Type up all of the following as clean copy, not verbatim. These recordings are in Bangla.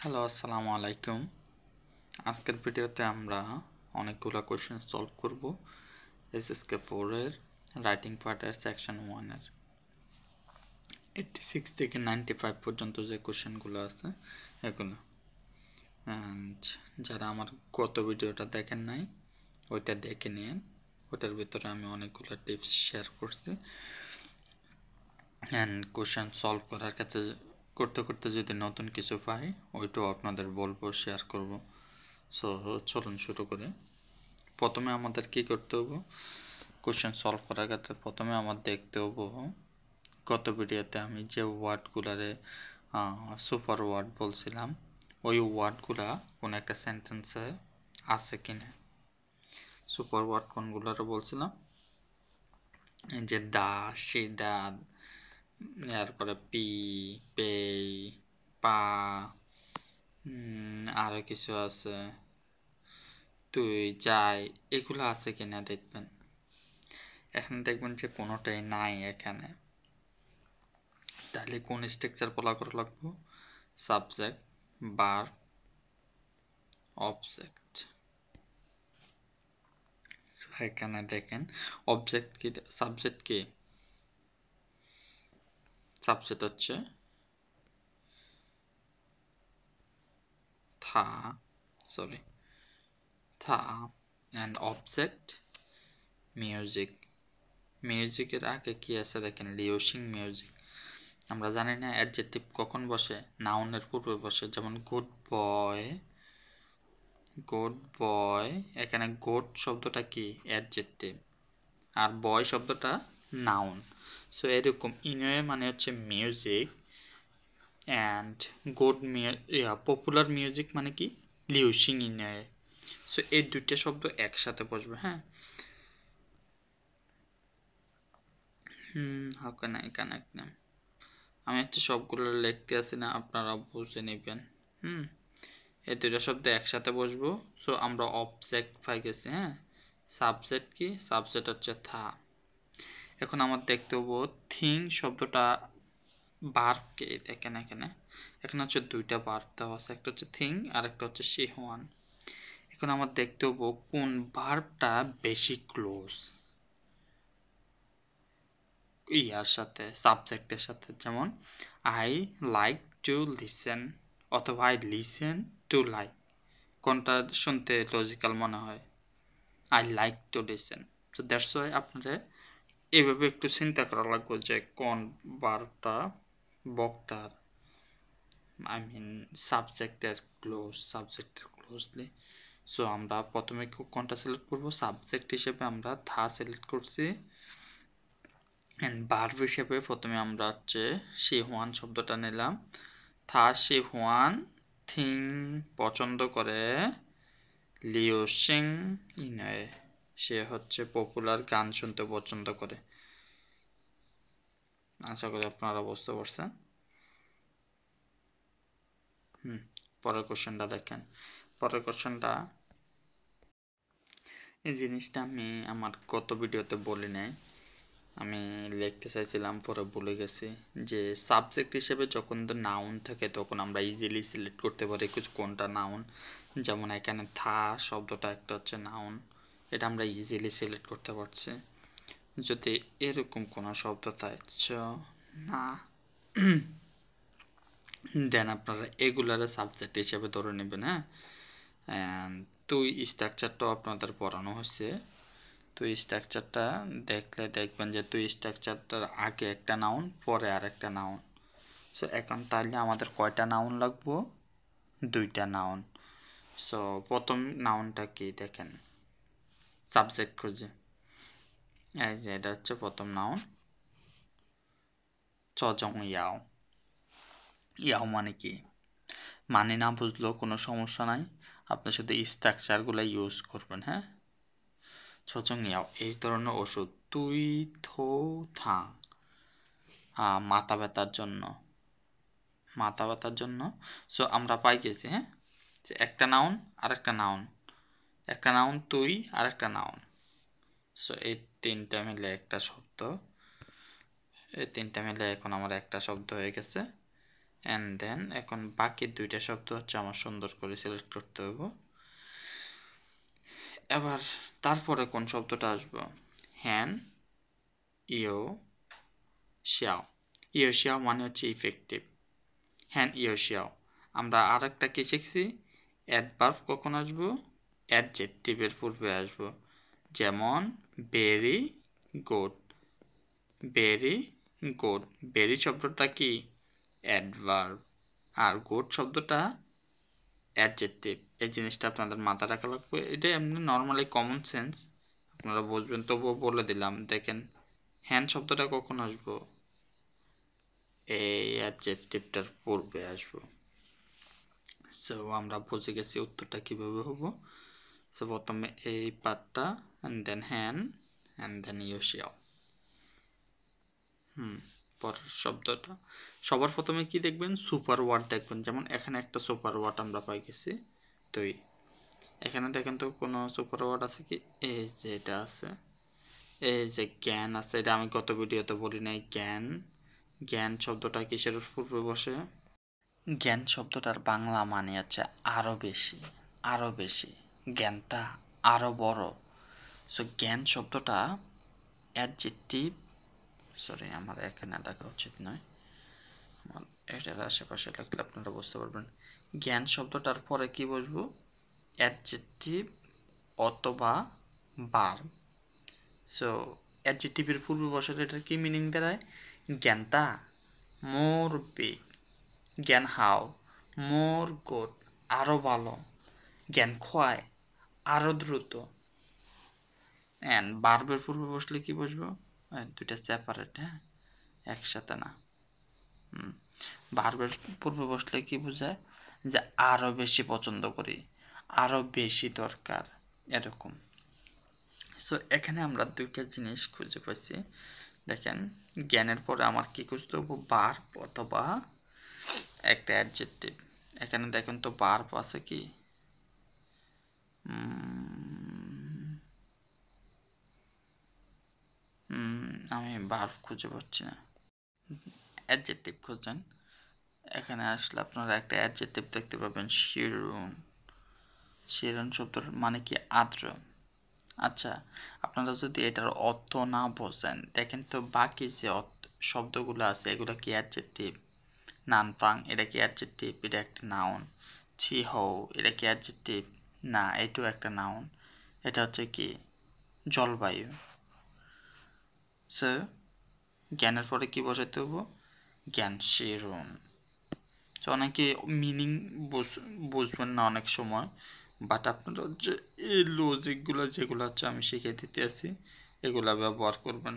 হ্যালো, আসসালামু আলাইকুম। আজকের ভিডিওতে আমরা অনেকগুলো কোয়েশ্চেন সলভ করব এসএসকে 4 এর রাইটিং পার্টের সেকশন 1 এর 86 থেকে 95 পর্যন্ত যে কোয়েশ্চেনগুলো আছে এগুলো। অ্যান্ড যারা আমার গত ভিডিওটা দেখেন নাই ওইটা দেখে নিন, ওটার ভিতরে আমি অনেকগুলো টিপস শেয়ার করছি। অ্যান্ড কোয়েশ্চেন সলভ করার ক্ষেত্রে করতে করতে যদি নতুন কিছু পাই ওইটাও আপনাদের বলবো, শেয়ার করব। সো চলুন শুরু করি। প্রথমে আমাদের কি করতে হবে, কোশ্চেন সলভ করার ক্ষেত্রে প্রথমে আমার দেখতে হবে গত ভিডিওতে আমি যে ওয়ার্ডগুলারে সুপার ওয়ার্ড বলছিলাম ওই ওয়ার্ডগুলা কোনো একটা সেন্টেন্সে আছে কিনা। সুপার ওয়ার্ড কোনগুলারে বলছিলাম, এই যে দা, সে, দা, এরপরে পি, পে, পা, আরও কিছু আছে, তুই, যাই, এগুলো আছে কিনা দেখবেন। এখানে দেখবেন যে কোনোটাই নাই এখানে। তাহলে কোন স্ট্রাকচার ফলো করা লাগবে? Subject, verb, object. সো এখানে দেখেন অবজেক্ট কি, সাবজেক্ট কি? সাবজেক্ট হচ্ছে থা, অ্যান্ড অবজেক্ট মিউজিক। মিউজিকের আগে কি আছে দেখেন, লিউসিং মিউজিক। আমরা জানি না অ্যাডজেক্টিভ কখন বসে, নাউনের পূর্বে বসে। যেমন গুড বয়, এখানে গুড শব্দটা কি? অ্যাডজেক্টিভ, আর বয় শব্দটা নাউন। সো এরকম ইনওয়ে মানে হচ্ছে music, and good popular music মানে কি? লিউসিং ইনওয়ে। সো এই দুইটা শব্দ একসাথে বসবে। হ্যাঁ, how can I connect name. আমি হচ্ছে সবগুলো লিখতে আসি না, আপনারা বুঝে নেবেন। এই দুইটা শব্দ একসাথে বসবো। সো আমরা অবজেক্ট পাই গেছি। হ্যাঁ, সাবজেক্ট কি? সাবজেক্ট হচ্ছে থা। এখন আমার দেখতে হবো থিং শব্দটা ভার্বকে। দেখেন এখানে হচ্ছে দুইটা ভার্ব দেওয়া আছে, একটা হচ্ছে থিং আর একটা হচ্ছে সি ওয়ান। এখন আমার দেখতে হবো কোন ভার্বটা বেশি ক্লোজ ইয়ার সাথে, সাবজেক্টের সাথে। যেমন আই লাইক টু লিসেন অথবা আই লিসেন টু লাইক, কোনটা শুনতে লজিক্যাল মনে হয়? I like to listen. তো দ্যাটস ওয়াই আপনারা এভাবে একটু চিন্তা করা লাগবে যে কোন ভার্বটা বক্তার, আই মিন সাবজেক্টের ক্লোজলি। সো আমরা প্রথমে কোনটা সিলেক্ট করব? সাবজেক্ট হিসেবে আমরা থা সিলেক্ট করছি। অ্যান্ড ভার্ব হিসেবে প্রথমে আমরা হচ্ছে সি হোয়ান শব্দটা নিলাম। থা সি হোয়ান থিং পছন্দ করে, লিউসিং ইনয়ে সে হচ্ছে পপুলার গান শুনতে পছন্দ করে। আশা করি আপনারা বুঝতে পারছেন। পরের কোশ্চেনটা দেখেন। পরের কোশ্চেনটা, এই জিনিসটা আমি আমার গত ভিডিওতে বলি নাই, আমি লিখতে চাইছিলাম পরে ভুলে গেছি। যে সাবজেক্ট হিসেবে যখন নাউন থাকে তখন আমরা ইজিলি সিলেক্ট করতে পারি কোনটা নাউন। যেমন এখানে থা শব্দটা একটা হচ্ছে নাউন, এটা আমরা ইজিলি সিলেক্ট করতে পারছি। যদি এরকম কোনো শব্দ থাকে না, দেন আপনারা এগুলারে সাবজেক্ট হিসেবে ধরে নেবেন। হ্যাঁ, অ্যান্ড তুই স্ট্রাকচারটাও আপনাদের পড়ানো হয়েছে। তুই স্ট্রাকচারটা দেখলে দেখবেন যে তুই স্ট্রাকচারটার আগে একটা নাউন, পরে আর একটা নাউন। সো এখন তাহলে আমাদের কয়টা নাউন লাগবো? দুইটা নাউন। সো প্রথম নাউনটা কি দেখেন, সাবজেক্ট খুঁজে। এই যে এটা হচ্ছে প্রথম নাউন, চজং ইয়াও। ইয়াও মানে কি? মানে না বুঝলেও কোনো সমস্যা নাই, আপনি শুধু স্ট্রাকচারগুলো ইউজ করবেন। হ্যাঁ, চজং ইয়াও এই ধরনের ওষুধ। তুই থো থা মাথা ব্যথার জন্য। সো আমরা পাই গেছি। হ্যাঁ, যে একটা নাউন আর একটা নাউন, একটা নাউন তুই আর একটা নাউন। সো এই তিনটা মিলে একটা শব্দ, এই তিনটা মিলে এখন আমার একটা শব্দ হয়ে গেছে। অ্যান্ড দেন এখন বাকি দুইটা শব্দ হচ্ছে আমার সুন্দর করে সিলেক্ট করতে হবে। এবার তারপরে কোন শব্দটা আসবে? হ্যান ইও শিয়াও। ইও শিয়াও মানে হচ্ছে ইফেক্টিভ। হ্যান ইও শিয়াও। আমরা আর একটা কি শিখছি? অ্যাডভার্ব কখন আসবো? অ্যাডজেক্টিভের পূর্বে আসবো। যেমন very good. Very good. Very শব্দটা কি? অ্যাডভার্ব। আর গুড শব্দটা অ্যাডজেক্টিভ। এই জিনিসটা আপনাদের মাথায় রাখা লাগবে। এটা এমনি নর্মালি কমন সেন্স, আপনারা বুঝবেন, তবুও বলে দিলাম। দেখেন হ্যান শব্দটা কখন আসবো? এই অ্যাডজেক্টিভটার পূর্বে আসবো। সো আমরা বুঝে গেছি উত্তরটা কিভাবে হবো। সো প্রথমে এই পার্টটা অ্যান্ড দেন হ্যান অ্যান্ড দেন ইউশিয়াও। পরের শব্দটা সবার প্রথমে কি দেখবেন? সুপার ওয়ার্ড দেখবেন। যেমন এখানে একটা সুপার ওয়ার্ড আমরা পাই গেছি। তো এখানে দেখেন তো কোনো সুপার ওয়ার্ড আছে কি? এই যে এটা আছে, এই যে জ্ঞান আছে। এটা আমি গত ভিডিওতে বলি নাই। জ্ঞান। জ্ঞান শব্দটা কিসের পূর্বে বসে? জ্ঞান শব্দটার বাংলা মানে হচ্ছে আরো বেশি, আরো বেশি। জ্ঞানটা আরো বড়। সো জ্ঞান শব্দটা অ্যাডজেক্টিভ, সরি আমার এখানে দেখা উচিত নয়, আমার এটার আশেপাশে লাগলে আপনারা বুঝতে পারবেন। জ্ঞান শব্দটার পরে কি বসবো? অ্যাডজেক্টিভ অথবা ভার্ব। সো অ্যাডজেক্টিভের পূর্বে বসালে এটার কি মিনিং দাঁড়ায়? জ্ঞানটা মোর বিগ। জ্ঞান হাও মোর গুড, আরও ভালো। জ্ঞান ক্ষয় আরও দ্রুত। অ্যান্ড ভার্বের পূর্বে বসলে কি বসবো? দুইটা সেপারেট, হ্যাঁ, একসাথে না। ভার্বের পূর্বে বসলে কি বোঝায়? যে আরও বেশি পছন্দ করি, আরও বেশি দরকার, এরকম। সো এখানে আমরা দুইটা জিনিস খুঁজে পাইছি। দেখেন জ্ঞানের পরে আমার কি খুঁজতে হবে? ভার্ব অথবা একটা অ্যাডজেক্টিভ। এখানে দেখেন তো ভার্ব আছে কি? আমি ভার্ব খুঁজে পাচ্ছি না। অ্যাডজেক্টিভ খুঁজছেন, এখানে আসলে আপনারা একটা অ্যাডজেক্টিভ দেখতে পাবেন, শিরুন। শিরুন শব্দর মানে কি? আর্দ্র। আচ্ছা, আপনারা যদি এটার অর্থ না বোঝেন, দেখেন তো বাকি যে শব্দগুলো আছে এগুলো কি অ্যাডজেক্টিভ? নানফাং এটা কি অ্যাডজেক্টিভ? এটা একটা নাউন। ছি হও এটা কি অ্যাডজেক্টিভ? না, এটাও একটা নাউন। এটা হচ্ছে কি? জলবায়ু। সো জ্ঞানের পরে কি বসাইতে হবো? জ্ঞান শিরুন। সো অনেকে মিনিং বুঝবেন না অনেক সময়, বাট আপনারা হচ্ছে এই লজিকগুলো যেগুলো হচ্ছে আমি শিখে দিতে আসি এগুলা ব্যবহার করবেন।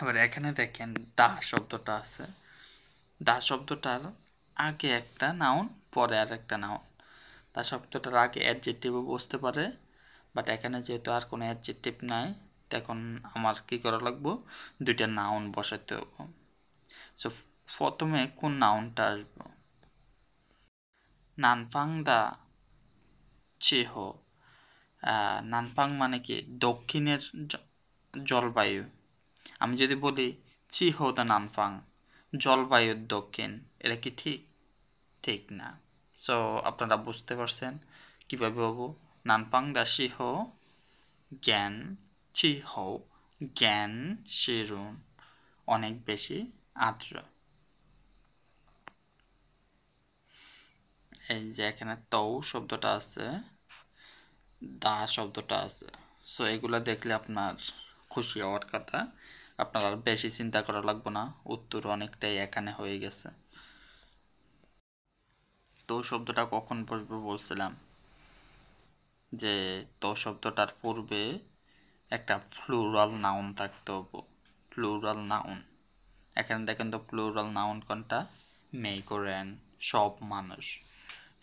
এবার এখানে দেখেন দা শব্দটা আছে। দা শব্দটার আগে একটা নাউন, পরে আর একটা নাউন। দা শব্দটার আগে অ্যাডজেক্টিভও বসতে পারে, বাট এখানে যেহেতু আর কোনো অ্যাডজেক্টিভ নাই, তখন আমার কি করা লাগবো? দুইটা নাউন বসাতে হবে। সো প্রথমে কোন নাউনটা আসবো? নানফাং দা চেহ। নানফাং মানে কি? দক্ষিণের জলবায়ু। আমি যদি বলি চিহো দা নানফাং, জলবায়ুর দক্ষিণ, এটা কি ঠিক? ঠিক না। সো আপনারা বুঝতে পারছেন কীভাবে হবো? নানফাং দা শিহো জ্ঞান, চিহো জ্ঞান শিরুন, অনেক বেশি আর্দ্র। এই যে এখানে তৌ শব্দটা আছে, দা শব্দটা আছে। সো এগুলো দেখলে আপনার খুশি হওয়ার কথা। আপনার আর বেশি চিন্তা করা লাগবে না, উত্তর অনেকটাই এখানে হয়ে গেছে। তো শব্দটা কখন বসবে বলছিলাম যে তো শব্দটার পূর্বে একটা প্লুরাল নাউন থাকতে হবে। Plural noun. এখানে দেখেন তো প্লুরাল নাউন কোনটা? মেইকোরেন, সব মানুষ।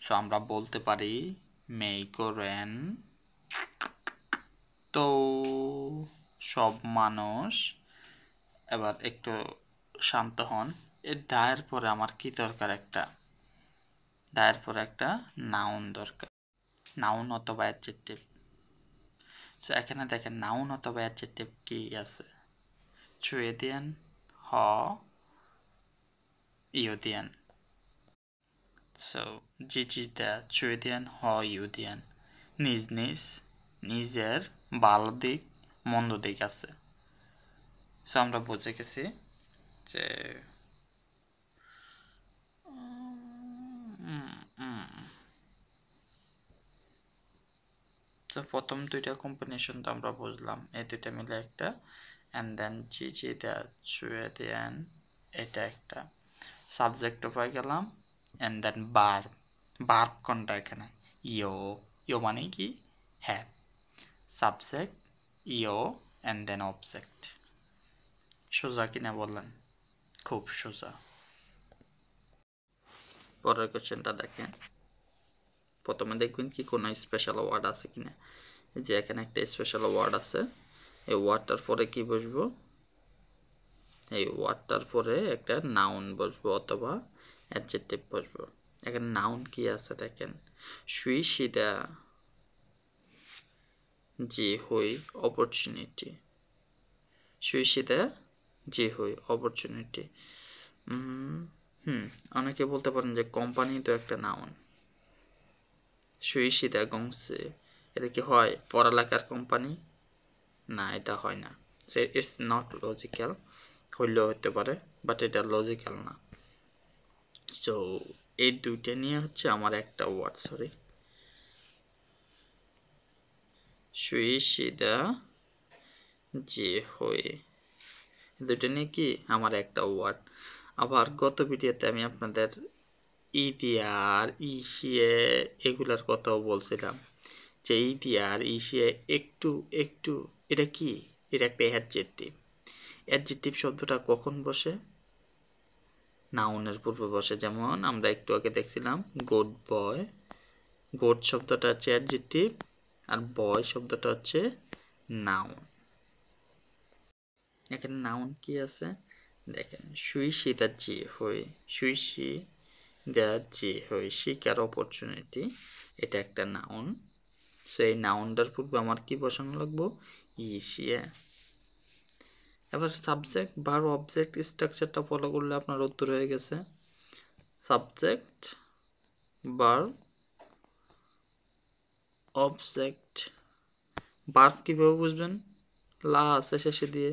সো আমরা বলতে পারি মেইকোরেন তো সব মানুষ। এবার একটু শান্ত হন। এর দায়ের পরে আমার কি দরকার? একটা দায়ের পরে একটা নাউন দরকার, নাউন অথবা অ্যাডজেক্টিভ। সো এখানে দেখেন নাউন অথবা অ্যাডজেক্টিভ কি আছে? চুয়েদিয়ান, হ, ইউদিয়ান। সো জিজিদা চুয়েদিয়ান হইউদিয়ান নিজ নিজ নিজের ভালো দিক মন্দ দিক আছে। সো আমরা বুঝে গেছি যে তো প্রথম দুইটা কম্বিনেশন তো আমরা বুঝলাম, এই দুইটা মিলে একটা, অ্যান্ড দেন জিজিদা চুয়েদিয়ান এটা একটা সাবজেক্টও পাই গেলাম, অ্যান্ড দেন ভার্ব। ভার্ব কোনটা এখানে? ইও। ইও মানে কি? হ্যাঁ। সাবজেক্ট ইও অ্যান্ড দেন অবজেক্ট। সোজা কিনা বললেন? খুব সোজা। পরের কোশ্চেনটা দেখেন। প্রথমে দেখবেন কি কোনো স্পেশাল ওয়ার্ড আছে কিনা। এই যে এখানে একটা স্পেশাল ওয়ার্ড আছে, এই ওয়ার্ডটার পরে কি বসবো? এই ওয়ার্ডটার পরে একটা নাউন বসবো অথবা অ্যাডজেক্টিভ বসবো। এখানে নাউন কি আছে দেখেন, সুই সিদা জি হই অপরচুনিটি। সুই সিদা জি হই অপরচুনিটি। অনেকে বলতে পারেন যে কোম্পানি তো একটা নাউন। সুই সিদা গংসে এটা কি হয় পড়ালেখার কোম্পানি? না, এটা হয় না। It's not logical. হইলেও হতে পারে, বাট এটা লজিক্যাল না। সো এই দুইটা নিয়ে হচ্ছে আমার একটা ওয়ার্ড, সরি, সুই সিদা যে হয়ে, দুইটা নিয়ে কি আমার একটা ওয়ার্ড। আবার গত ভিডিওতে আমি আপনাদের ইদিয়ার ইসিয়ে এগুলার কথাও বলছিলাম, যে ইদিয়ার ইসিয়ে একটু একটু এটা কি? এটা একটা অ্যাডজেক্টিভ। অ্যাডজেক্টিভ শব্দটা কখন বসে? নাউনের পূর্বে বসে। যেমন আমরা একটু আগে দেখছিলাম গুড বয়, গুড শব্দটা হচ্ছে অ্যাডজেক্টিভ আর বয় শব্দটা হচ্ছে নাউন। এখানে নাউন কি আছে দেখেন, সুই সিদা জি হই, সুই সি দা জি হই শিকার অপরচুনিটি, এটা একটা নাউন। সো এই নাউনটার পূর্বে আমার কি বসানো লাগবো? ইসিয়া। এবার সাবজেক্ট ভার্ব অবজেক্ট স্ট্রাকচারটা ফলো করলে আপনার উত্তর হয়ে গেছে। Subject verb object. ভার্ব কীভাবে বুঝবেন? লা আছে শেষে দিয়ে,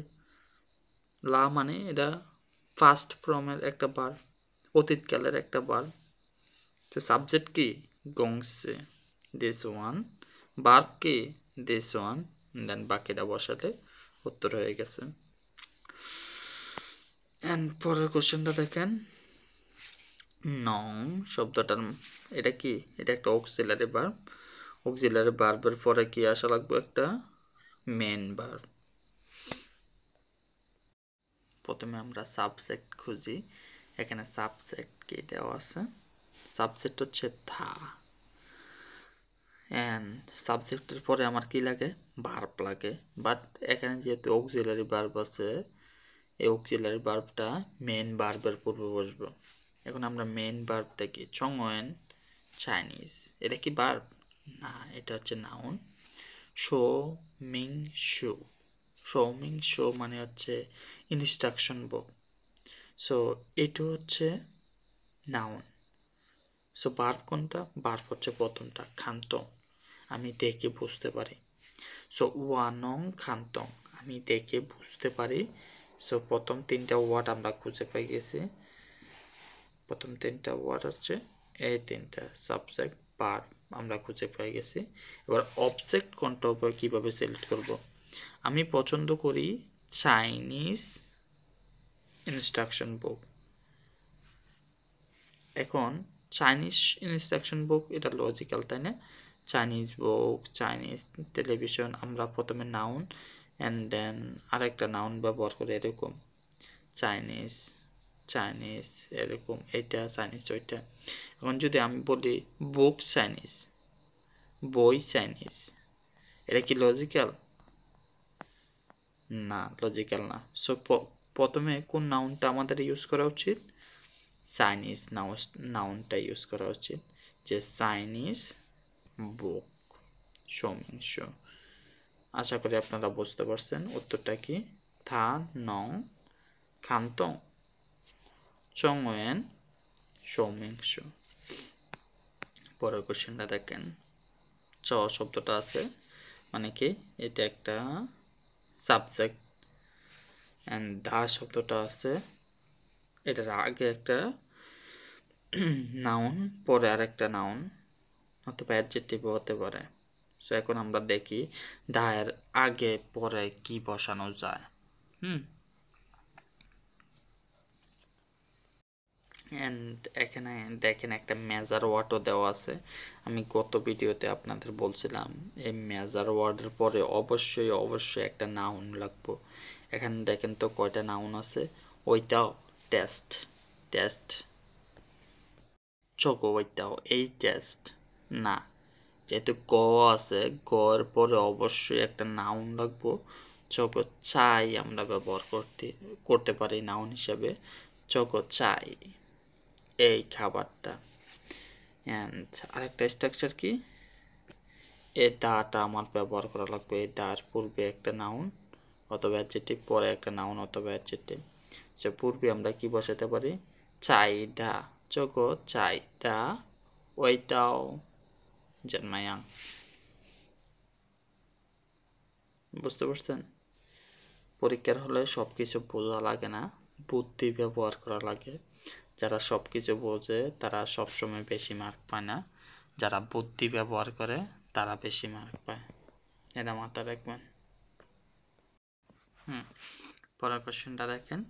লা মানে এটা ফার্স্ট ফর্মের একটা ভার্ব, অতীতকালের একটা ভার্ব। তো সাবজেক্ট কি? গংসে, দিস ওয়ান। ভার্ব কি? This one. দেন বাকিটা বসালে উত্তর হয়ে গেছে। এন্ড পরের কোশ্চেনটা দেখেন, নং শব্দটার এটা কি? এটা একটা অক্সিলারি ভার্ব। অক্সিলারি ভার্বের পরে কি আসা লাগবে? একটা মেন ভার্ব। প্রথমে আমরা সাবজেক্ট খুঁজি। এখানে সাবজেক্ট কি দেওয়া আছে? সাবজেক্ট হচ্ছে থা, অ্যান্ড সাবজেক্টের পরে আমার কি লাগে? ভার্ব লাগে। বাট এখানে যেহেতু অক্সিলারি ভার্ব আছে, এই অক্সিলারি ভার্বটা মেন ভার্বের পূর্বে বসবো। এখন আমরা মেন ভার্ব দেখি, চংওয়েন চাইনিজ, এটা কি ভার্ব? না, এটা হচ্ছে নাউন। শো মিং শু, শো মিং শো মানে হচ্ছে ইনস্ট্রাকশন বুক। সো এটা হচ্ছে নাউন। সো ভার্ব কোনটা? ভার্ব হচ্ছে প্রথমটা, খান্তং, আমি দেখে বুঝতে পারি। সো ওয়ানং খান্তং, আমি দেখে বুঝতে পারি। সো প্রথম তিনটা ওয়ার্ড আমরা খুঁজে পেয়ে গেছি। প্রথম তিনটা ওয়ার্ড হচ্ছে এই তিনটা, সাবজেক্ট ভার্ব আমরা খুঁজে পেয়ে গেছি। এবার অবজেক্ট কোনটা উপর কীভাবে সিলেক্ট করব? আমি পছন্দ করি চাইনিজ ইনস্ট্রাকশন বুক। এখন চাইনিজ ইনস্ট্রাকশন বুক এটা লজিক্যাল, তাই না? চাইনিজ বুক, চাইনিজ টেলিভিশন, আমরা প্রথমে নাউন অ্যান্ড দেন আরেকটা নাউন ব্যবহার করে এরকম চাইনিজ চাইনিজ এরকম, এইটা চাইনিজ ওইটা। এখন যদি আমি বলি বুক চাইনিজ, বই চাইনিজ, এটা কি লজিক্যাল? না, লজিক্যাল না। সো প্রথমে কোন নাউনটা আমাদের ইউজ করা উচিত? চাইনিজ নাউনটা ইউজ করা উচিত, যে চাইনিজ বুক সমিংস। আশা করি আপনারা বুঝতে পারছেন উত্তরটা কি। থা নং খান্তং চংওয়েন সৌমিংস। পরের কোশ্চেনটা দেখেন, চ শব্দটা আছে মানে কি এটা একটা সাবজেক্ট, অ্যান্ড দা শব্দটা আছে এটার আগে একটা নাউন, পরে আর একটা নাউন অথবা অ্যাডজেক্টিভও হতে পারে। সো এখন আমরা দেখি দা এর আগে পরে কি বসানো যায়। অ্যান্ড এখানে দেখেন একটা মেজার ওয়ার্ডও দেওয়া আছে। আমি গত ভিডিওতে আপনাদের বলছিলাম এই মেজার ওয়ার্ডের পরে অবশ্যই একটা নাউন লাগবো। এখানে দেখেন তো কয়টা নাউন আছে, ওইটাও টেস্ট, টেস্ট চকো ওইটাও এই টেস্ট না, যেহেতু গ আছে গর পরে অবশ্যই একটা নাউন লাগবো। চকো চাই আমরা ব্যবহার করতে পারি নাউন হিসেবে, চকো চাই এই খাবারটা। অ্যান্ড আরেকটা স্ট্রাকচার কি, এই দাটা আমার ব্যবহার করা লাগবে, এই দার পূর্বে একটা নাউন অথবা অ্যাডজেক্টিভ, পরে একটা নাউন অথবা অ্যাডজেক্টিভ। সে পূর্বে আমরা কি বসাতে পারি, চাইদা, চকো চাইদা ওইটাও জন্মায়াং। বুঝতে পারছেন? পরীক্ষার হলে সব কিছু বোঝা লাগে না, বুদ্ধি ব্যবহার করা লাগে। যারা সব কিছু বোঝে তারা সবসময় বেশি মার্ক পায় না, যারা বুদ্ধি ব্যবহার করে তারা বেশি মার্ক পায়, এটা মাথায় রাখবেন। পরের কোশ্চেনটা দেখেন,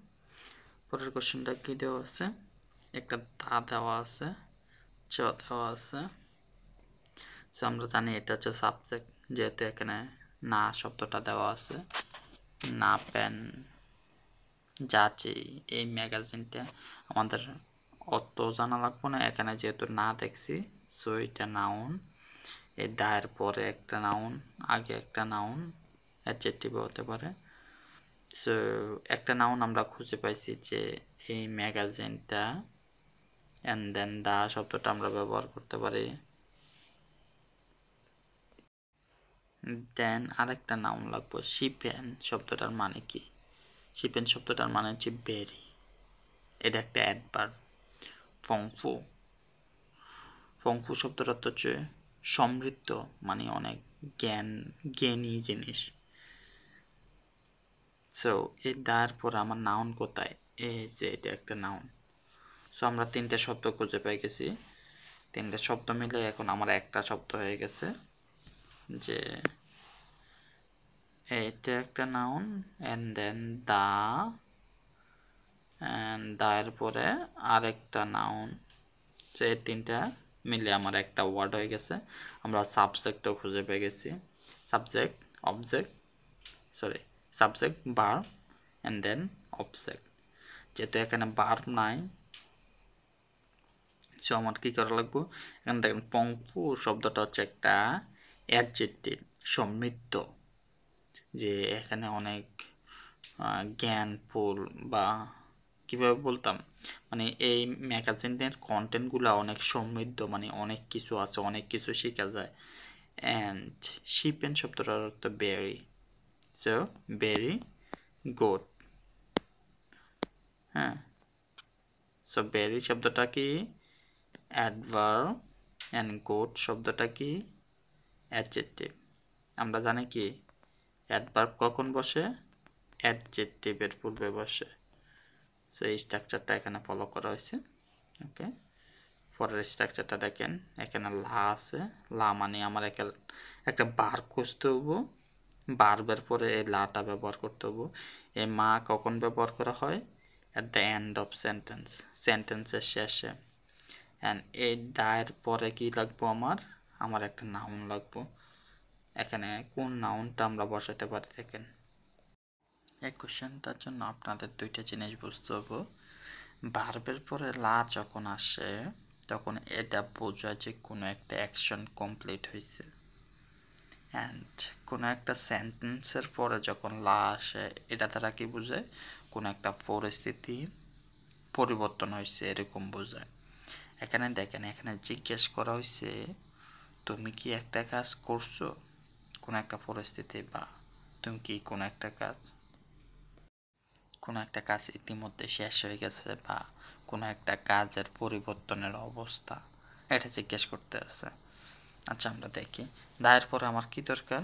পরের কোশ্চেনটা কি দেওয়া আছে, একটা দা দেওয়া আছে, চ দেওয়া আছে। সো আমরা জানি এটা হচ্ছে সাবজেক্ট, যেহেতু এখানে না শব্দটা দেওয়া আছে। না পেন যাচ্ছে, এই ম্যাগাজিনটা আমাদের অত জানা লাগবে না, এখানে যেহেতু না দেখছি সো এটা নাউন। এই দায়ের পরে একটা নাউন, আগে একটা নাউন, অ্যাডজেক্টিভ হতে পারে। সো একটা নাউন আমরা খুঁজে পাইছি যে এই ম্যাগাজিনটা, অ্যান্ড দেন দা শব্দটা আমরা ব্যবহার করতে পারি। দেন আরেকটা নাউন লাগবে, শিপেন শব্দটার মানে কি, শিপেন শব্দটার মানে হচ্ছে বেরি, এটা একটা অ্যাডভার্ব। ফংফু, ফংফু শব্দটা তো হচ্ছে সমৃদ্ধ, মানে অনেক জ্ঞানী জিনিস। সো এই দার পর আমার নাউন কোথায়, এই যে এটা একটা নাউন। সো আমরা তিনটে শব্দ খুঁজে পেয়ে গেছি, তিনটে শব্দ মিলে এখন আমার একটা শব্দ হয়ে গেছে যে এটা একটা noun, and then the, and দায়ের পরে আরেকটা নাউন। সো এই তিনটা মিলে আমার একটা ওয়ার্ড হয়ে গেছে। আমরা সাবজেক্টও খুঁজে পেয়ে গেছি, subject object, sorry subject verb and then object. যেহেতু এখানে ভার্ব নাই সো আমার কী করা লাগবে, এখানে দেখেন পংফু শব্দটা হচ্ছে একটা অ্যাডজেক্টিভ, সমৃদ্ধ, যে এখানে অনেক জ্ঞানফুল, বা কীভাবে বলতাম, মানে এই ম্যাগাজিনের কন্টেন্টগুলো অনেক সমৃদ্ধ, মানে অনেক কিছু আছে, অনেক কিছু শেখা যায়। অ্যান্ড শিপেন শব্দটার অর্থ বেরি, সো বেরি গুড। হ্যাঁ, সো বেরি শব্দটা কি অ্যাডভার্ব, অ্যান্ড গুড শব্দটা কি অ্যাডজেক্টিভ। আমরা জানি কি অ্যাডভার্ব কখন বসে, অ্যাডজেক্টিভের পূর্বে বসে। সো এই স্ট্রাকচারটা এখানে ফলো করা হয়েছে। ওকে, পরের স্ট্রাকচারটা দেখেন, এখানে লা আছে, লা মানে আমার একটা ভার্ব খুঁজতে হবো, ভার্বের পরে এই লাটা ব্যবহার করতে হবো। এই মা কখন ব্যবহার করা হয়, at the end of sentence, সেন্টেন্সের শেষে। অ্যান্ড এই দায়ের পরে কি লাগবো, আমার একটা নাউন লাগবো। এখানে কোন নাউনটা আমরা বসাতে পারি দেখেন। এই কোশ্চেনটার জন্য আপনাদের দুইটা জিনিস বুঝতে হবে। ভার্বের পরে লা যখন আসে তখন এটা বোঝায় যে কোনো একটা অ্যাকশন কমপ্লিট হয়েছে, অ্যান্ড কোনো একটা সেন্টেন্সের পরে যখন লা আসে এটা দ্বারা কি বোঝায়, কোনো একটা পরিস্থিতি পরিবর্তন হয়েছে এরকম বোঝায়। এখানে দেখেন, এখানে জিজ্ঞেস করা হয়েছে তুমি কি একটা কাজ করছো, কোনো একটা পরিস্থিতি, বা তুমি কি কোনো একটা কাজ ইতিমধ্যে শেষ হয়ে গেছে, বা কোনো একটা কাজের পরিবর্তনের অবস্থা, এটা জিজ্ঞেস করতে আছে। আচ্ছা আমরা দেখি দায়ের পরে আমার কি দরকার,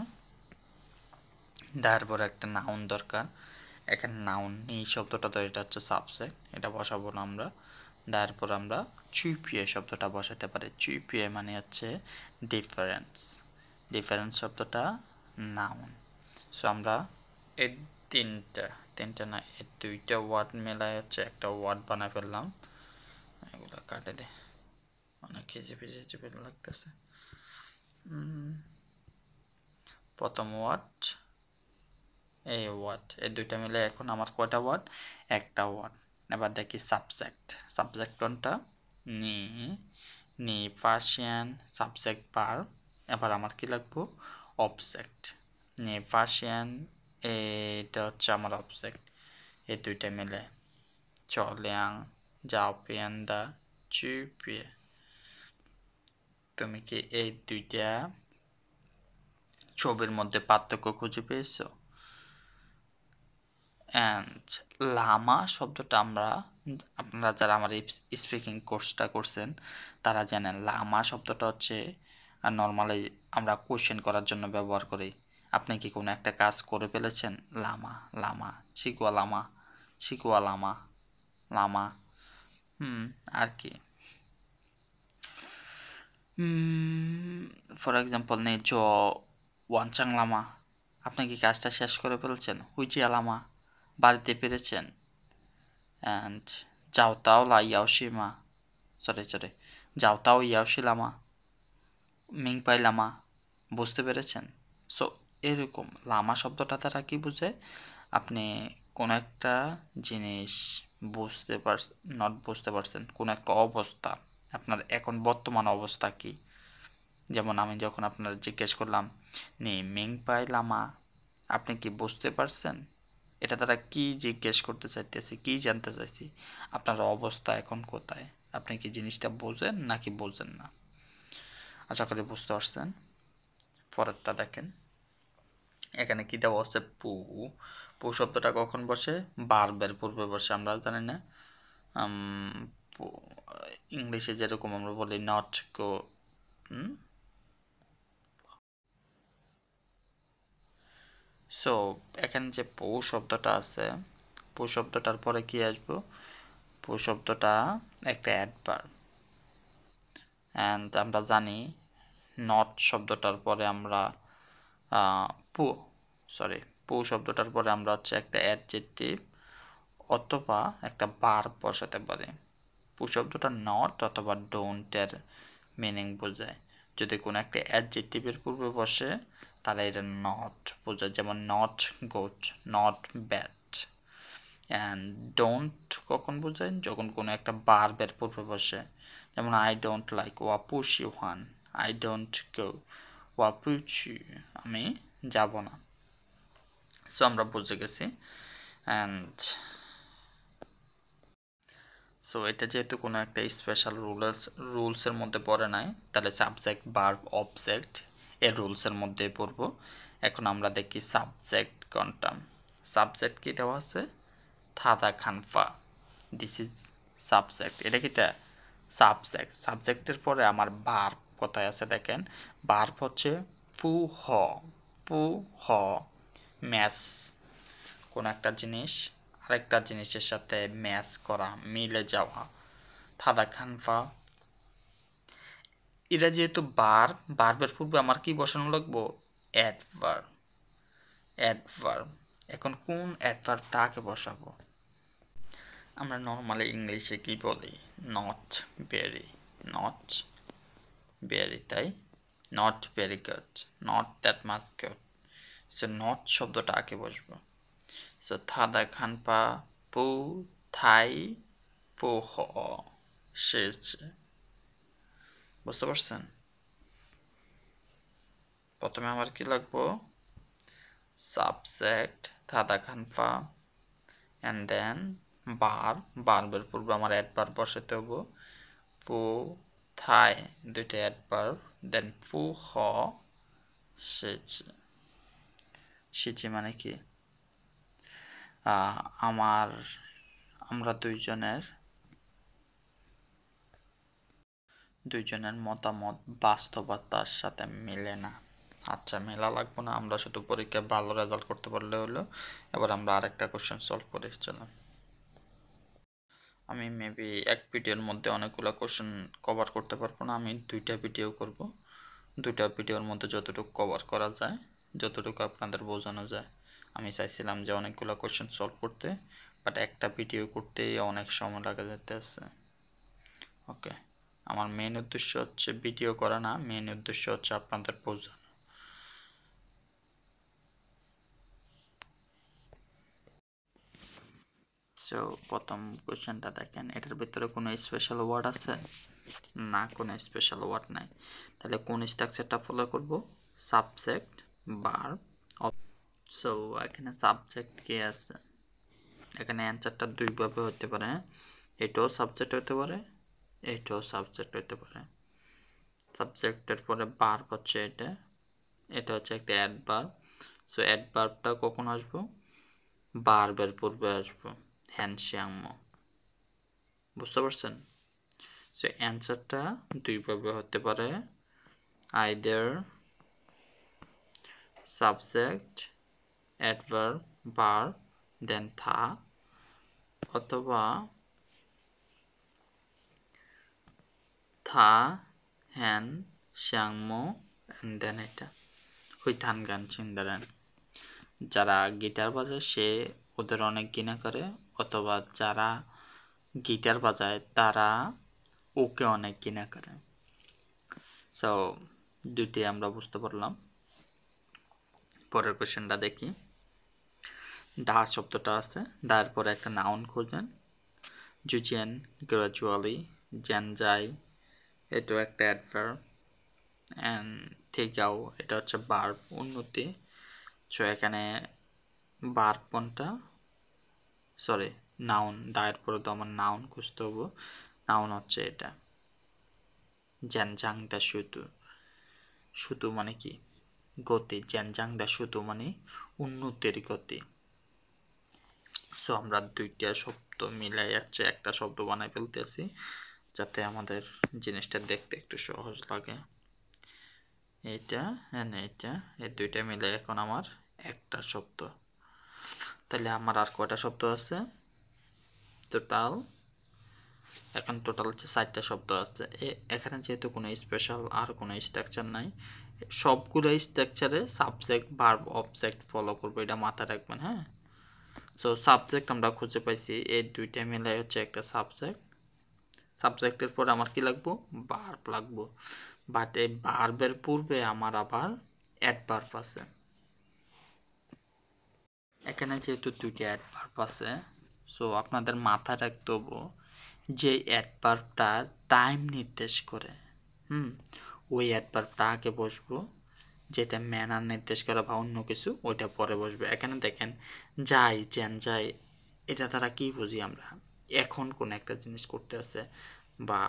দায়ের পরে একটা নাউন দরকার। এখানে নাউন এই শব্দটা তো এটা হচ্ছে সাবজেক্ট, এটা বসাবো না আমরা। দায়ের পর আমরা চুইপিয়ে শব্দটা বসাতে পারি। চুইপিয়ে মানে হচ্ছে ডিফারেন্স, ডিফারেন্স শব্দটা নাউন। সো আমরা এই তিনটা তিনটা না এই দুইটা ওয়ার্ড মেলায় হচ্ছে একটা ওয়ার্ড বানায় ফেললাম। এগুলো কাটে দে, অনেক খেজে লাগতেছে। প্রথম ওয়ার্ড এই ওয়ার্ড, এই দুইটা মিলে এখন আমার কয়টা ওয়ার্ড, একটা ওয়ার্ড। এবার দেখি সাবজেক্ট, সাবজেক্ট কোনটা, নি, নি পার্সিয়ান সাবজেক্ট ভার্ব। এবার আমার কি লাগবো, অবজেক্ট। নি পার্সিয়ান এটা হচ্ছে আমার অবজেক্ট। এই দুইটা মিলে চলিয়াং যাও পিয়ান্দা চুপিয়ে। তুমি কি এই দুইটা ছবির মধ্যে পার্থক্য খুঁজে পেয়েছো? অ্যান্ড লামা শব্দটা আমরা, আপনারা যারা আমার স্পিকিং কোর্সটা করছেন তারা জানেন লামা শব্দটা হচ্ছে নর্মালি আমরা কোশ্চেন করার জন্য ব্যবহার করি। আপনি কি কোনো একটা কাজ করে ফেলেছেন, লামা লামা চিকুয়া লামা, চিকুয়া লামা লামা। আর কি, ফর এক্সাম্পল নেই জ ওয়ানচাং লামা, আপনি কি কাজটা শেষ করে ফেলেছেন, হুইচিয়া লামা বাড়িতে পেরেছেন। অ্যান্ড যাও তাও লা ইয়াওশিমা, সরি যাও তাও ইয়াওশিলামা, মিং পাই লামা, বুঝতে পেরেছেন। সো এরকম লামা শব্দটা দ্বারা কি বোঝায়, আপনি কোনো একটা জিনিস বুঝতে পারছেন, নট বুঝতে পারছেন, কোনো একটা অবস্থা, আপনার এখন বর্তমান অবস্থা কি। যেমন আমি যখন আপনার জিজ্ঞেস করলাম নি মিং পাই লামা, আপনি কি বুঝতে পারছেন, এটা তারা কি জিজ্ঞেস করতে চাইতেছে, কি জানতে চাইছি, আপনার অবস্থা এখন কোথায়, আপনি কি জিনিসটা বোঝেন নাকি বোঝেন না। আশা করি বুঝতে পারছেন। পরেরটা দেখেন, এখানে কি দেওয়া আছে, পু, পু শব্দটা কখন বসে, বার্বের পূর্বে বসে। আমরা জানি না ইংলিশে যেরকম আমরা বলি নট গো, সো এখানে যে পৌ শব্দটা আছে, পৌ শব্দটার পরে কি আসবো, পৌ শব্দটা একটা অ্যাডভার্ব। অ্যান্ড আমরা জানি নট শব্দটার পরে আমরা পু সরি পু শব্দটার পরে আমরা হচ্ছে একটা অ্যাডজেক্টিভ অথবা একটা ভার্ব বসাতে পারি। পু শব্দটা নট অথবা ডোন্টের মিনিং বোঝায়। যদি কোনো একটা অ্যাডজেক্টিভের পূর্বে বসে তাহলে এটা নট বোঝায়, যেমন not good, not bad. And don't কখন বোঝায়, যখন কোনো একটা ভার্বের পূর্বে বসে, যেমন আই ডোন্ট লাইক ওয়াপুশি ওয়ান, আই ডোন্ট গো ওয়াপুচি, আমি যাব না। সো আমরা বুঝে গেছি। অ্যান্ড সো এটা যেহেতু কোনো একটা স্পেশাল রুলসের মধ্যে পড়ে নাই, তাহলে সাবজেক্ট ভার্ব অবজেক্ট এর রুলসের মধ্যে পড়ব। এখন আমরা দেখি সাবজেক্ট কোনটা। সাবজেক্ট কি দেওয়া আছে, থাদা খানফা, দিস ইজ সাবজেক্ট। এটা কিটা সাবজেক্ট। সাবজেক্টের পরে আমার ভার্ব কোথায় আছে দেখেন, ভার্ব হচ্ছে ফু হ, ফু হ, ম্যাচ, কোন একটা জিনিস আরেকটা জিনিসের সাথে ম্যাচ করা, মিলে যাওয়া। থাদা খানফা, এটা যেহেতু ভার্বের পূর্বে আমার কি বসানো লাগবো, অ্যাডভার্ব, অ্যাডভার্ব। এখন কোন অ্যাডভার্বটা আগে বসাবো, আমরা নর্মালি ইংলিশে কি বলি, নট ভেরি, নট ভেরি, তাই not very good, not that much good. So not শব্দটা আগে বসবো। সো থাদা খানপা পু থাই পু হ শেষ, বুঝতে পারছেন। প্রথমে আমার কি লাগবো, সাবজেক্ট থাদা খানপা, অ্যান্ড দেন ভার্বের পূর্বে আমার অ্যাডভার্ব বসাতে হবো, পু থাই দুইটা অ্যাডভার্ব, দেন পু হ সেচি। সেচি মানে কি, আমরা দুইজনের দুইজনের মতামত বাস্তবতার সাথে মেলে না। আচ্ছা, মেলা লাগবো না, আমরা শুধু পরীক্ষায় ভালো রেজাল্ট করতে পারলে হলো। এবার আমরা আরেকটা কোশ্চেন সলভ করে চলাম। আমি মেবি এক ভিডিওর মধ্যে অনেকগুলো কোশ্চেন কভার করতে পারবো না, আমি দুইটা ভিডিও করব। দুইটা ভিডিওর মধ্যে যতটুকু কভার করা যায়, যতটুকু আপনাদের বোঝানো যায়। আমি চাইছিলাম যে অনেকগুলো কোশ্চেন সলভ করতে, বাট একটা ভিডিও করতেই অনেক সময় লাগা যেতে আছে। ওকে, আমার মেন উদ্দেশ্য হচ্ছে ভিডিও করা না, মেন উদ্দেশ্য হচ্ছে আপনাদের বোঝানো। সো প্রথম কোশ্চেনটা দেখেন, এটার ভিতরে কোনো স্পেশাল ওয়ার্ড আছে না? কোনো স্পেশাল ওয়ার্ড নাই। তাহলে কোন স্ট্রাকচারটা ফলো করব? Subject, verb. সো এখানে সাবজেক্ট কে আছে? এখানে অ্যান্সারটা দুইভাবে হতে পারে, এটাও সাবজেক্ট হতে পারে, এটাও সাবজেক্ট হতে পারে। সাবজেক্টের পরে ভার্ব হচ্ছে এটা, এটা হচ্ছে একটা অ্যাডভার্ব। সো অ্যাডভার্বটা কখন আসবো? ভার্বের পূর্বে আসবো, হ্যানশ্যাংম। বুঝতে পারছেন? সো অ্যান্সারটা দুইভাবে হতে পারে, আইদার সাবজেক্ট, অ্যাডভার্ব, ভার্ব, দেন থা, অথবা থা, হ্যান, শ্যাংমো, অ্যান্ড দেন এটা হুইথান গান চিন্দারেন। যারা গিটার বাজায় সে ওদের অনেক ঘৃণা করে, অথবা যারা গিটার বাজায় তারা ওকে অনেক ঘৃণা করে। সো দুইটি আমরা বুঝতে পারলাম। পরের কোশ্চেনটা দেখি। দা শব্দটা আছে, দার পরে একটা নাউন খুঁজেন। জুজিয়ান, গ্রাজুয়ালি, জেনজাই, এটাও একটা অ্যাডভার্ব। অ্যান্ড থেগাও, এটা হচ্ছে ভার্ব, উন্নতি। সো এখানে ভার্ব কোনটা? Sorry, noun. দায়ের পরে তো আমার নাউন খুঁজতে হবো। নাউন হচ্ছে এটা, জেনজাং দা সুতু। সুতু মানে কি? গতি। জেনজাং দা সুতু মানে উন্নতির গতি। সো আমরা দুইটা শব্দ মিলাই যাচ্ছে একটা শব্দ বানাই ফেলতেছি, যাতে আমাদের জিনিসটা দেখতে একটু সহজ লাগে। এইটা এন্ড এইটা, এই দুইটা মিলে এখন আমার একটা শব্দ। তাহলে আমার আর কয়টা শব্দ আছে টোটাল? এখন টোটাল হচ্ছে 4টা শব্দ আছে। এখানে যেহেতু কোনো স্পেশাল আর কোনো স্ট্রাকচার নাই, সবগুলো স্ট্রাকচারে সাবজেক্ট, ভার্ব, অবজেক্ট ফলো করবো, এটা মাথায় রাখবেন। হ্যাঁ, সো সাবজেক্ট আমরা খুঁজে পাইছি, এই দুইটা মিলাই হচ্ছে একটা সাবজেক্ট। সাবজেক্টের পর আমার কি লাগবো? ভার্ব লাগবো। বাট এই ভার্বের পূর্বে আমার আবার অ্যাডভার্ব আছে। এখানে যেহেতু দুইটা অ্যাডভার্ব আছে, সো আপনাদের মাথায় রাখতে হবে যে অ্যাডভার্বটা টাইম নির্দেশ করে, ওই অ্যাডভার্বটা আগে বসবো, যেটা ম্যানার নির্দেশ করে বা অন্য কিছু, ওইটা পরে বসবে। এখানে দেখেন, যাই, যেন যাই, এটা দ্বারা কি বুঝি আমরা? এখন কোন একটা জিনিস করতে আছে, বা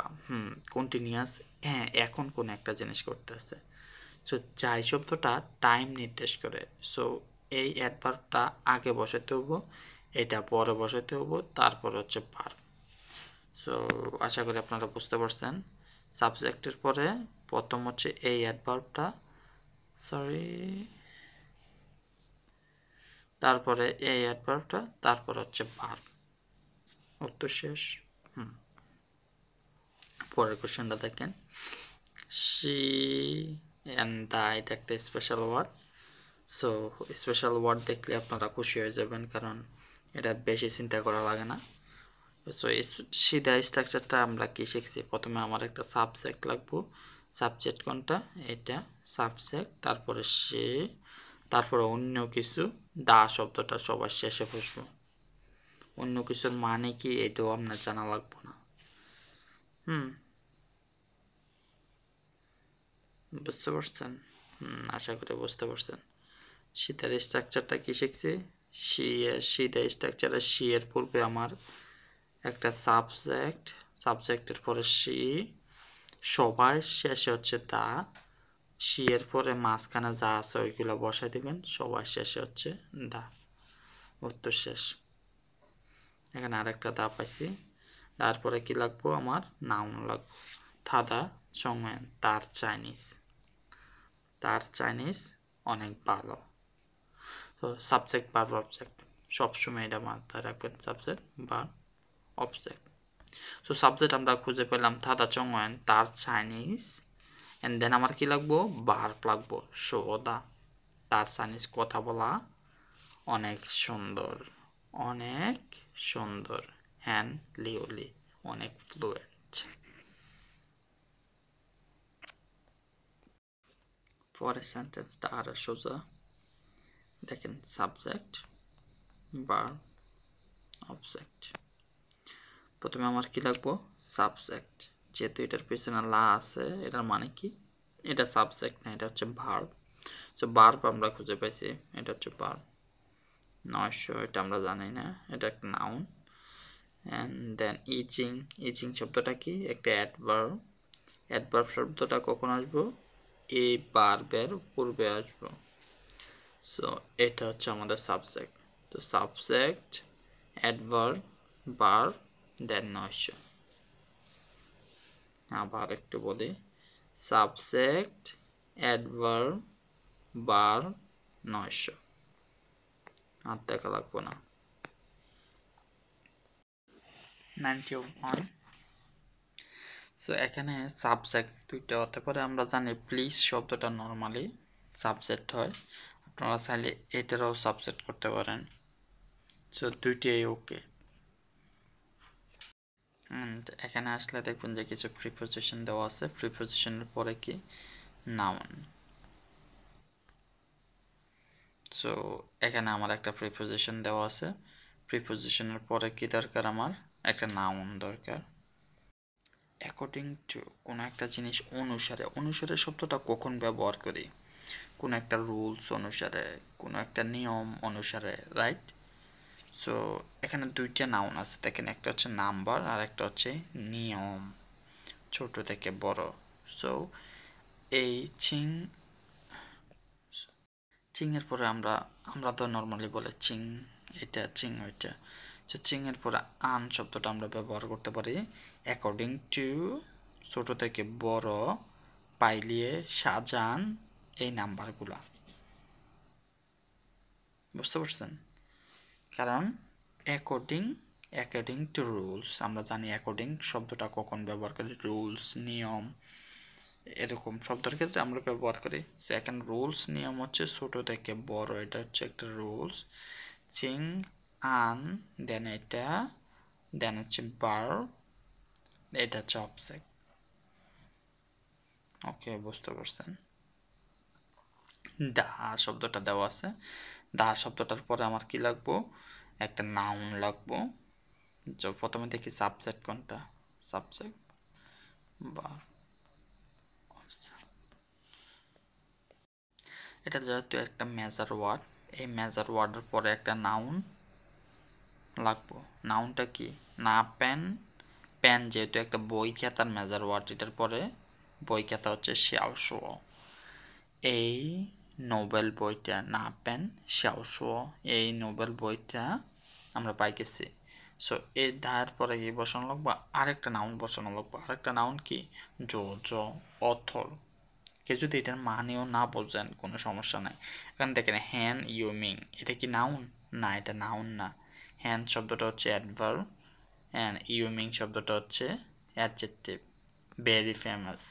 কন্টিনিউয়াস, হ্যাঁ, এখন কোন একটা জিনিস করতে আছে। সো যাই শব্দটা টাইম নির্দেশ করে, সো এই অ্যাডভার্বটা আগে বসাতে হবো, এটা পরে বসাতে হবো, তারপর হচ্ছে ভার্ব। সো আশা করি আপনারা বুঝতে পারছেন। সাবজেক্টের পরে প্রথম হচ্ছে এই অ্যাডভার্বটা, সরি, তারপরে এই অ্যাডভার্বটা, তারপর হচ্ছে ভার্ব। উত্তর শেষ। পরের কোশ্চেনটা দেখেন। শি অ্যান্ড দা, এটা একটা special word. So special word দেখলে আপনারা খুশি হয়ে যাবেন, কারণ এটা বেশি চিন্তা করা লাগে না। সো সিধা স্ট্রাকচারটা আমরা কি শিখছি? প্রথমে আমার একটা সাবজেক্ট লাগবো। সাবজেক্ট কোনটা? এটা সাবজেক্ট, তারপরে সে, তারপরে অন্য কিছু, দা শব্দটা সবার শেষে বসবো। অন্য কিছুর মানে কি এটাও আপনার জানা লাগবো না। বুঝতে পারছেন? আশা করি বুঝতে পারছেন। শীতের স্ট্রাকচারটা কি শিখছি? শীতের স্ট্রাকচারে শি এর পূর্বে আমার একটা সাবজেক্ট, সাবজেক্টের পরে শি, সবার শেষে হচ্ছে দা, শি এর পরে মাঝখানে যা আছে ওইগুলো বসাই দিবেন, সবার শেষে হচ্ছে দা। উত্তর শেষ। এখানে আরেকটা দা পাইছি। তারপরে কি লাগবো? আমার নাউন লাগবো, থাদা চংওয়েন তার চাইনিজ অনেক ভালো। তো সাবজেক্ট ভার্ব অবজেক্ট সবসময় এটা মাথায় রাখবেন, subject verb object. So subject আমরা খুঁজে পেলাম তাদা চংওয়েন তার চাইনিজ, এন্ড দেন আমার কি লাগবো, ভার্ব লাগবো শোদা, তার চাইনিজ কথা বলা অনেক সুন্দর, অনেক সুন্দর, হ্যান লিওলি অনেক ফ্লুয়েন্ট। পরের সেন্টেন্সটা আরো সোজা, দেখেন সাবজেক্ট ভার্ব অবজেক্ট। প্রথমে আমার কি লাগবো, সাবজেক্ট, যেহেতু এটার পিছনে লা আছে এটার মানে কি, এটা সাবজেক্ট না, এটা হচ্ছে ভার্ব। সো ভার্ব আমরা খুঁজে পাইছি, এটা হচ্ছে ভার্ব। 900 এটা আমরা জানি না, এটা একটা নাউন। অ্যান্ড দেন ইচিং শব্দটা কি, একটা অ্যাডভার্ব। অ্যাডভার্ব শব্দটা কখন আসবো, এই ভার্বের পূর্বে আসবো। সো এটা হচ্ছে আমাদের সাবজেক্ট। তো সাবজেক্ট, অ্যাডভার্ব, ভার্ব, দেন 900। আবার একটু বলি, সাবজেক্ট, অ্যাডভার্ব, ভার্ব, 900। আর দেখা লাগবো না। 91। সো এখানে সাবজেক্ট দুইটা হতে পারে, আমরা জানি প্লিজ শব্দটা নর্মালি সাবজেক্ট হয়, আপনারা চাইলে এটারও সাবজেক্ট করতে পারেন। সো দুইটাই ওকে। এখানে আসলে দেখবেন যে কিছু প্রিপোজিশন দেওয়া আছে, প্রিপোজিশনের পরে কি, নাউন। সো এখানে আমার একটা প্রিপোজিশন দেওয়া আছে, প্রিপোজিশনের পরে কি দরকার, আমার একটা নাউন দরকার। অ্যাকর্ডিং টু কোনো একটা জিনিস অনুসারে, অনুসারে শব্দটা কখন ব্যবহার করি, কোনো একটা রুলস অনুসারে, কোনো একটা নিয়ম অনুসারে, রাইট। সো এখানে দুইটা নাউন আছে দেখেন, একটা হচ্ছে নাম্বার আর একটা হচ্ছে নিয়ম, ছোট থেকে বড়। সো এই চিংয়ের পরে আমরা তো নর্মালি বলে চিং এটা, চিং ওইটা। সো চিংয়ের পরে আন শব্দটা আমরা ব্যবহার করতে পারি অ্যাকর্ডিং টু, ছোট থেকে বড়, পাইলিয়ে, সাজান, এই নাম্বারগুলা। বুঝতে পারছেন? কারণ অ্যাকর্ডিং টু রুলস, আমরা জানি অ্যাকর্ডিং শব্দটা কখন ব্যবহার করি, রুলস নিয়ম এরকম শব্দের ক্ষেত্রে আমরা ব্যবহার করি। সো এখন রুলস নিয়ম হচ্ছে ছোট থেকে বড়, এটা হচ্ছে একটা রুলস। চিং আন, দেন এটা, দেন হচ্ছে ভার্ব, এটা হচ্ছে অবজেক্ট। ওকে, বুঝতে পারছেন? দা শব্দটা দেওয়া আছে, দা শব্দটার পরে আমার কি লাগবো, একটা নাউন লাগবো। প্রথমে দেখি সাবজেক্ট কোনটা, সাবজেক্ট বা এটা যেহেতু একটা মেজার ওয়ার্ড, এই মেজার ওয়ার্ডের পরে একটা নাউন লাগবো। নাউনটা কি, না পেন, পেন যেহেতু একটা বই খাতার মেজার ওয়ার্ড, এটার পরে বই খাতা হচ্ছে শেয়াওশো। এই নোবেল বইটা, না পেন শেয়াওশো, এই নোবেল বইটা আমরা পাই গেছি। সো এই ধার পরে কি বসানো লাগবো, আরেকটা নাউন বসানো লাগবো। আরেকটা নাউন কি, জ অথর। কেউ যদি এটার মানেও না বোঝেন কোনো সমস্যা নাই। এখন দেখেন হ্যান ইউমিং, এটা কি নাউন, না এটা নাউন না। হ্যান শব্দটা হচ্ছে অ্যাডভার্ব, অ্যান্ড ইউমিং শব্দটা হচ্ছে অ্যাডজেক্টিভ, ভেরি ফেমাস।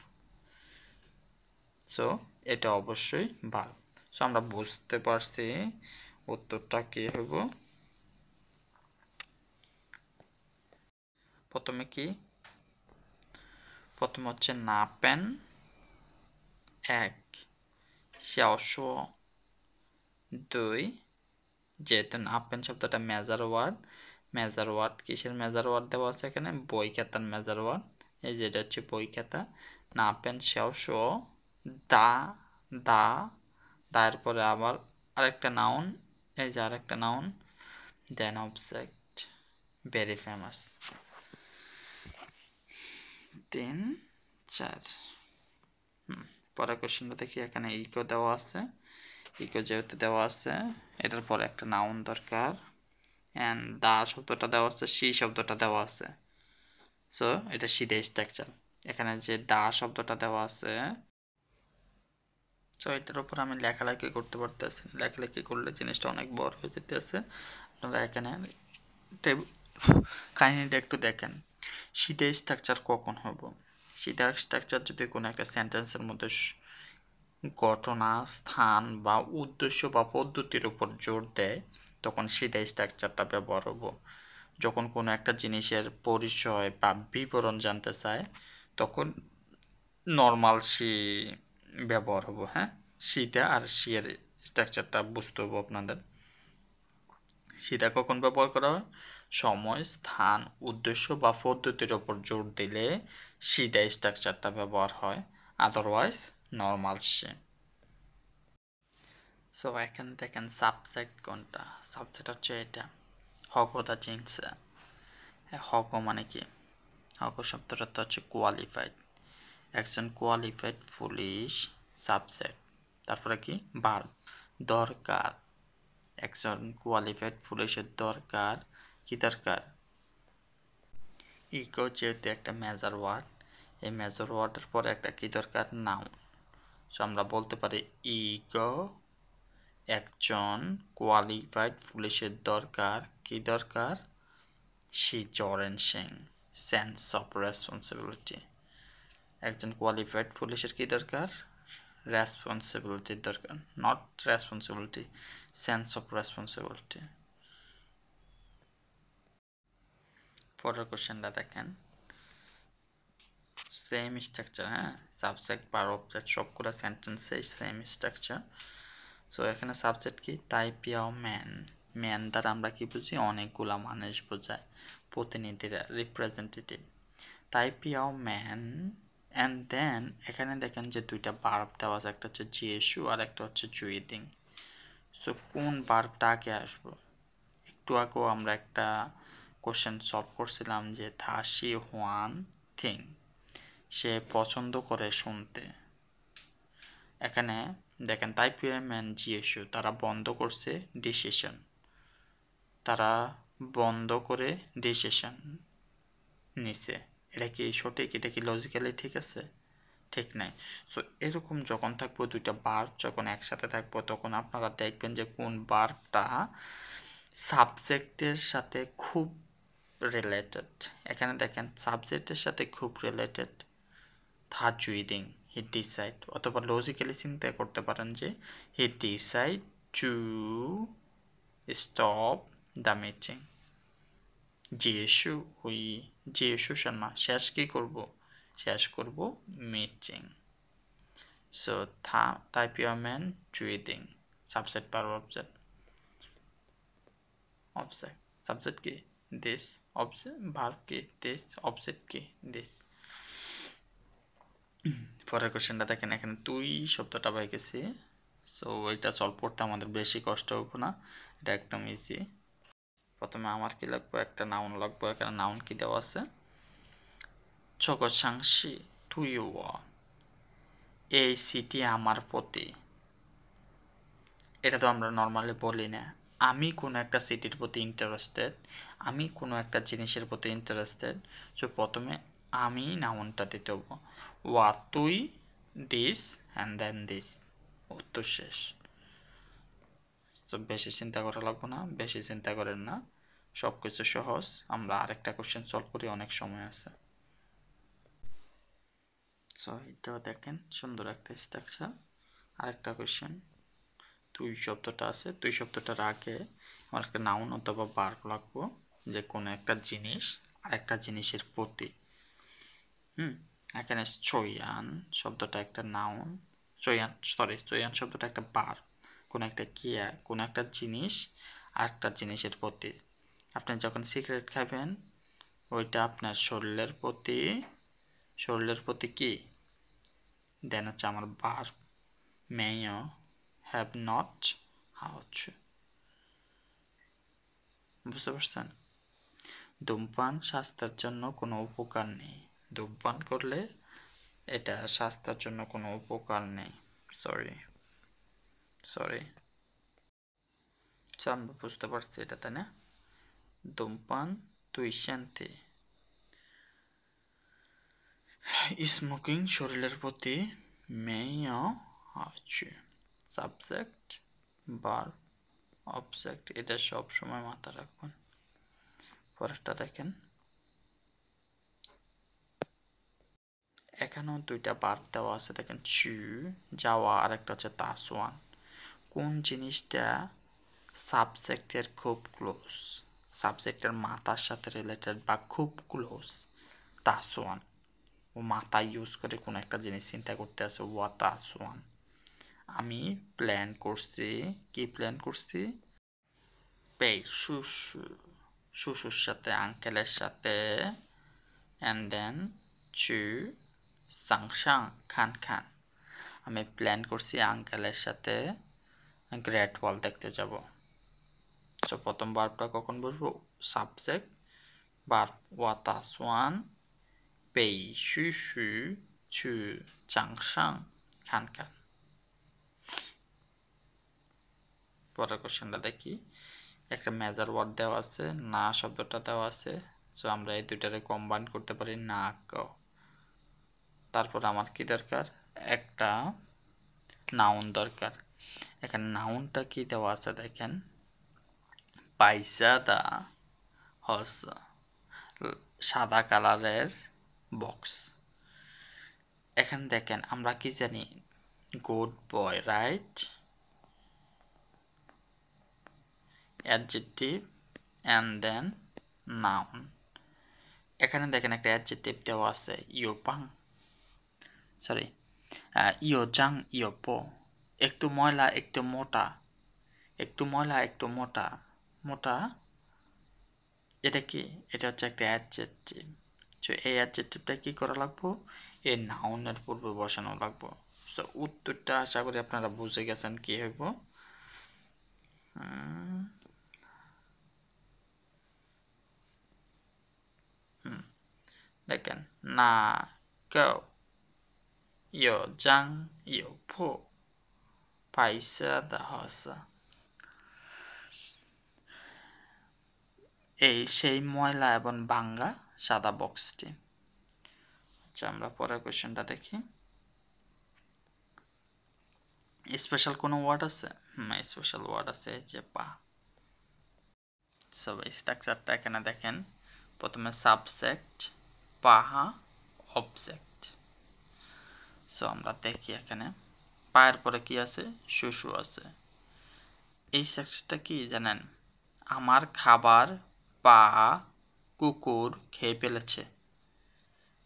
সো এটা অবশ্যই ভার্ব। সো আমরা বুঝতে পারছি উত্তরটা কি হইব। প্রথমে কি, প্রথমে হচ্ছে না পেন, এক, শেয়াওশো, দুই, যেহেতু না পেন শব্দটা মেজার ওয়ার্ড, মেজার ওয়ার্ড কিসের মেজার ওয়ার্ড দেওয়া আছে এখানে, বই খাতার মেজার ওয়ার্ড, এই যেটা হচ্ছে বই খাতা। না পেন শেয়াওশো, দা, দা, দায়ের পরে আবার আরেকটা নাউন, এই যে আরেকটা noun, then object, very famous. 3, 4। পরের কোশ্চেনটা দেখি, এখানে ইকো দেওয়া আছে, ইকো যেহেতু দেওয়া আছে এটার পরে একটা নাউন দরকার, অ্যান্ড দা শব্দটা দেওয়া আছে, সি শব্দটা দেওয়া আছে। সো এটা সিধে স্ট্রাকচার। এখানে যে দা শব্দটা দেওয়া আছে, তো এটার উপর আমি লেখালেখি করতে পারতেছি। লেখালেখি করলে জিনিসটা অনেক বড় হয়ে যেতেছে। আপনারা এখানে কাহিনীটা একটু দেখেন। সিধা স্ট্রাকচার কখন হবো? সিধা স্ট্রাকচার যদি কোনো একটা সেন্টেন্সের মধ্যে ঘটনা, স্থান বা উদ্দেশ্য বা পদ্ধতির উপর জোর দেয়, তখন সিধা স্ট্রাকচারটা ব্যবহার হবো। যখন কোনো একটা জিনিসের পরিচয় বা বিবরণ জানতে চায়, তখন নর্মাল সি ব্যবহার হবো। হ্যাঁ, সিধা আর সি এর স্ট্রাকচারটা বুঝতে হবো আপনাদের। সিধা কখন ব্যবহার করা হয়? সময়, স্থান, উদ্দেশ্য বা পদ্ধতির ওপর জোর দিলে সিধা স্ট্রাকচারটা ব্যবহার হয়, আদারওয়াইজ নর্মাল সি। সো এখানে দেখেন সাবজেক্ট কোনটা। সাবজেক্ট হচ্ছে এটা, হকতা চিনছে। হক মানে কি? হক শব্দটা তো হচ্ছে কোয়ালিফাইড। একজন কোয়ালিফাইড পুলিশ সাবজেক্ট। তারপরে কি? ভার্ব, দরকার। একজন কোয়ালিফাইড পুলিশের দরকার। কি দরকার? ইকো যেহেতু একটা মেজর ওয়ার্ড, এই মেজর ওয়ার্ডের পরে একটা কি দরকার? নাউন। সো আমরা বলতে পারি ইকো একজন কোয়ালিফাইড পুলিশের দরকার। কি দরকার? শিজরেনশিং, সেন্স অফ রেসপন্সিবিলিটি। একজন কোয়ালিফাইড পুলিশের কি দরকার? রেসপন্সিবিলিটির দরকার, not responsibility, sense of responsibility. পরের কোশ্চেনটা দেখেন, সেম স্ট্রাকচার। হ্যাঁ, সাবজেক্ট বা অবজেক্ট সবগুলো সেন্টেন্সে সেম স্ট্রাকচার। সো এখানে সাবজেক্ট কি? তাই পিয়াও ম্যান। ম্যান দ্বারা আমরা কি বুঝি? অনেকগুলা মানুষ বোঝায়, প্রতিনিধিরা, রিপ্রেজেন্টেটিভ। তাই পিয়াও ম্যান। অ্যান্ড দেন এখানে দেখেন যে দুইটা ভার্ব দেওয়া আছে, একটা হচ্ছে জিএসু আর একটা হচ্ছে জুইদিং। সো কোন ভার্বটা আগে আসবো? একটু আগেও আমরা একটা কোশ্চেন সলভ করছিলাম যে ধাসি হোয়ান থিং, সে পছন্দ করে শুনতে। এখানে দেখেন তাই পিএমএন জিএসু, তারা বন্ধ করছে ডিসিশন। তারা বন্ধ করে ডিসিশন নিছে। এটা কি সঠিক? এটা কি লজিক্যালি ঠিক আছে? ঠিক নাই। সো এরকম যখন থাকবো, দুইটা ভার্ব যখন একসাথে থাকবো, তখন আপনারা দেখবেন যে কোন ভার্বটা সাবজেক্টের সাথে খুব রিলেটেড। এখানে দেখেন সাবজেক্টের সাথে খুব রিলেটেড, থা জুইদিং, হি ডিসাইড। অথবা লজিক্যালি চিন্তা করতে পারেন যে he decide to stop the meeting. জিএসু হুই, জিএসু শর্মা, শেষ কি করব? শেষ করব মিটিং। সো থা তাই পিওরম্যান জুইদিং, subject per object. Object, subject কি? দিস, অবজেক্ট ভার্ব কি? দিস, অবজেক্ট কি? দিস। পরের কোশ্চেনটা দেখেন, এখানে তুই শব্দটা পাই গেছি। সো এটা সলভ করতে আমাদের বেশি কষ্ট হবে না, এটা একদম ইজি। প্রথমে আমার কি লাগবে? একটা নাউন লাগবে। এখানে নাউন কি দেওয়া আছে? চকচাংশি তুই, এই সিটি আমার প্রতি। এটা তো আমরা নর্মালি বলি না। আমি কোনো একটা সিটির প্রতি ইন্টারেস্টেড, আমি কোনো একটা জিনিসের প্রতি ইন্টারেস্টেড। সো প্রথমে আমি নাউনটা দিতে হবো। ওয়া তুই, দিস অ্যান্ড দেন দিস, উত্তর শেষ। তো বেশি চিন্তা করা লাগবে না, বেশি চিন্তা করেন না, সব কিছু সহজ। আমরা আরেকটা কোশ্চেন সলভ করি, অনেক সময় আছে। সো এটাও দেখেন সুন্দর একটা স্ট্রাকচার। আরেকটা কোশ্চেন, তুই শব্দটা আছে, তুই শব্দটার আগে আমার একটা নাউন অথবা ভার্ব লাগবো, যে কোনো একটা জিনিস আর একটা জিনিসের প্রতি। এখানে চয়ান শব্দটা একটা নাউন, চয়ান শব্দটা একটা ভার্ব, কোনো একটা ক্রিয়া, কোনো একটা জিনিস আর একটা জিনিসের প্রতি। আপনি যখন সিগারেট খাবেন, ওইটা আপনার শরীরের প্রতি কি? দেন হচ্ছে আমার ভার্ব, মেয় হ্যাভ নট হাউচ। বুঝতে পারছেন? ধূমপান স্বাস্থ্যের জন্য কোনো উপকার নেই। ধূমপান করলে এটা স্বাস্থ্যের জন্য কোনো উপকার নেই। সরি, আমরা বুঝতে পারছি এটা, তাই না? ধূমপান তুই শান্তি, স্মোকিং শরীরের প্রতি মেয় আছে। সাবজেক্ট ভার্ব অবজেক্ট, এটা সব সময় মাথায় রাখবেন। পরেরটা দেখেন, এখানেও দুইটা ভার্ব দেওয়া আছে দেখেন, চু যাওয়া আর একটা হচ্ছে তাসওয়ান। কোন জিনিসটা সাবজেক্টের খুব ক্লোজ, সাবজেক্টের মাথার সাথে রিলেটেড বা খুব ক্লোজ? তাসওয়ান, ও মাথা ইউজ করে কোনো একটা জিনিস চিন্তা করতে আছে, ওয়া তাসওয়ান। আমি প্ল্যান করছি, কি প্ল্যান করছি? পে শুশু, শুশুর সাথে আঙ্কেলের সাথে, অ্যান্ড দেন চু সাংসাং খান খান, আমি প্ল্যান করছি আঙ্কেলের সাথে গ্রেট ওয়াল দেখতে যাব। সো প্রথম ভার্বটা কখন বসবো? সাবজেক্ট ভার্ব ওয়া তাসওয়ান পেই শুশু চু চাংসাং খান খান। পরের কোশ্চেনটা দেখি, একটা মেজার ওয়ার্ড দেওয়া আছে, না শব্দটা দেওয়া আছে। সো আমরা এই দুইটারে কম্বাইন করতে পারি, না ক। তারপর আমার কি দরকার? একটা নাউন দরকার। এখানে নাউনটা কি দেওয়া আছে দেখেন, পাইসা দা হস, সাদা কালারের বক্স। এখানে দেখেন আমরা কি জানি, good boy, right? Adjective and then noun. এখানে দেখেন একটা অ্যাডজেক্টিভ দেওয়া আছে, ইয়োপাং, সরি ইয়োজাং ইয়োপো, একটু ময়লা একটু মোটা, একটু ময়লা একটু মোটা, মোটা এটা কি? এটা হচ্ছে একটা অ্যাডজেক্টিভ। সো এই অ্যাডজেক্টিভটা কি করা লাগবো? এই নাউনের পূর্বে বসানো লাগবো। সো উত্তরটা আশা করি আপনারা বুঝে গেছেন কি হইব। দেখেন, না কেউ ইয়ো জাং ইয়ো ফো পাইসা দা হসা, এই সেই ময়লা এবং ভাঙ্গা সাদা বক্সটি। আচ্ছা, আমরা পরের কোয়েশ্চেনটা দেখি। স্পেশাল কোনো ওয়ার্ড আছে? স্পেশাল ওয়ার্ড আছে, যে পা। সব স্ট্রাকচারটা এখানে দেখেন, প্রথমে সাবজেক্ট, পাহা, অবজেক্ট। সো আমরা দেখি এখানে পায়ের পরে কি আছে? শুশু আছে। এই স্ট্রাকচারটা কি জানেন? আমার খাবার পা কুকুর খেয়ে ফেলেছে।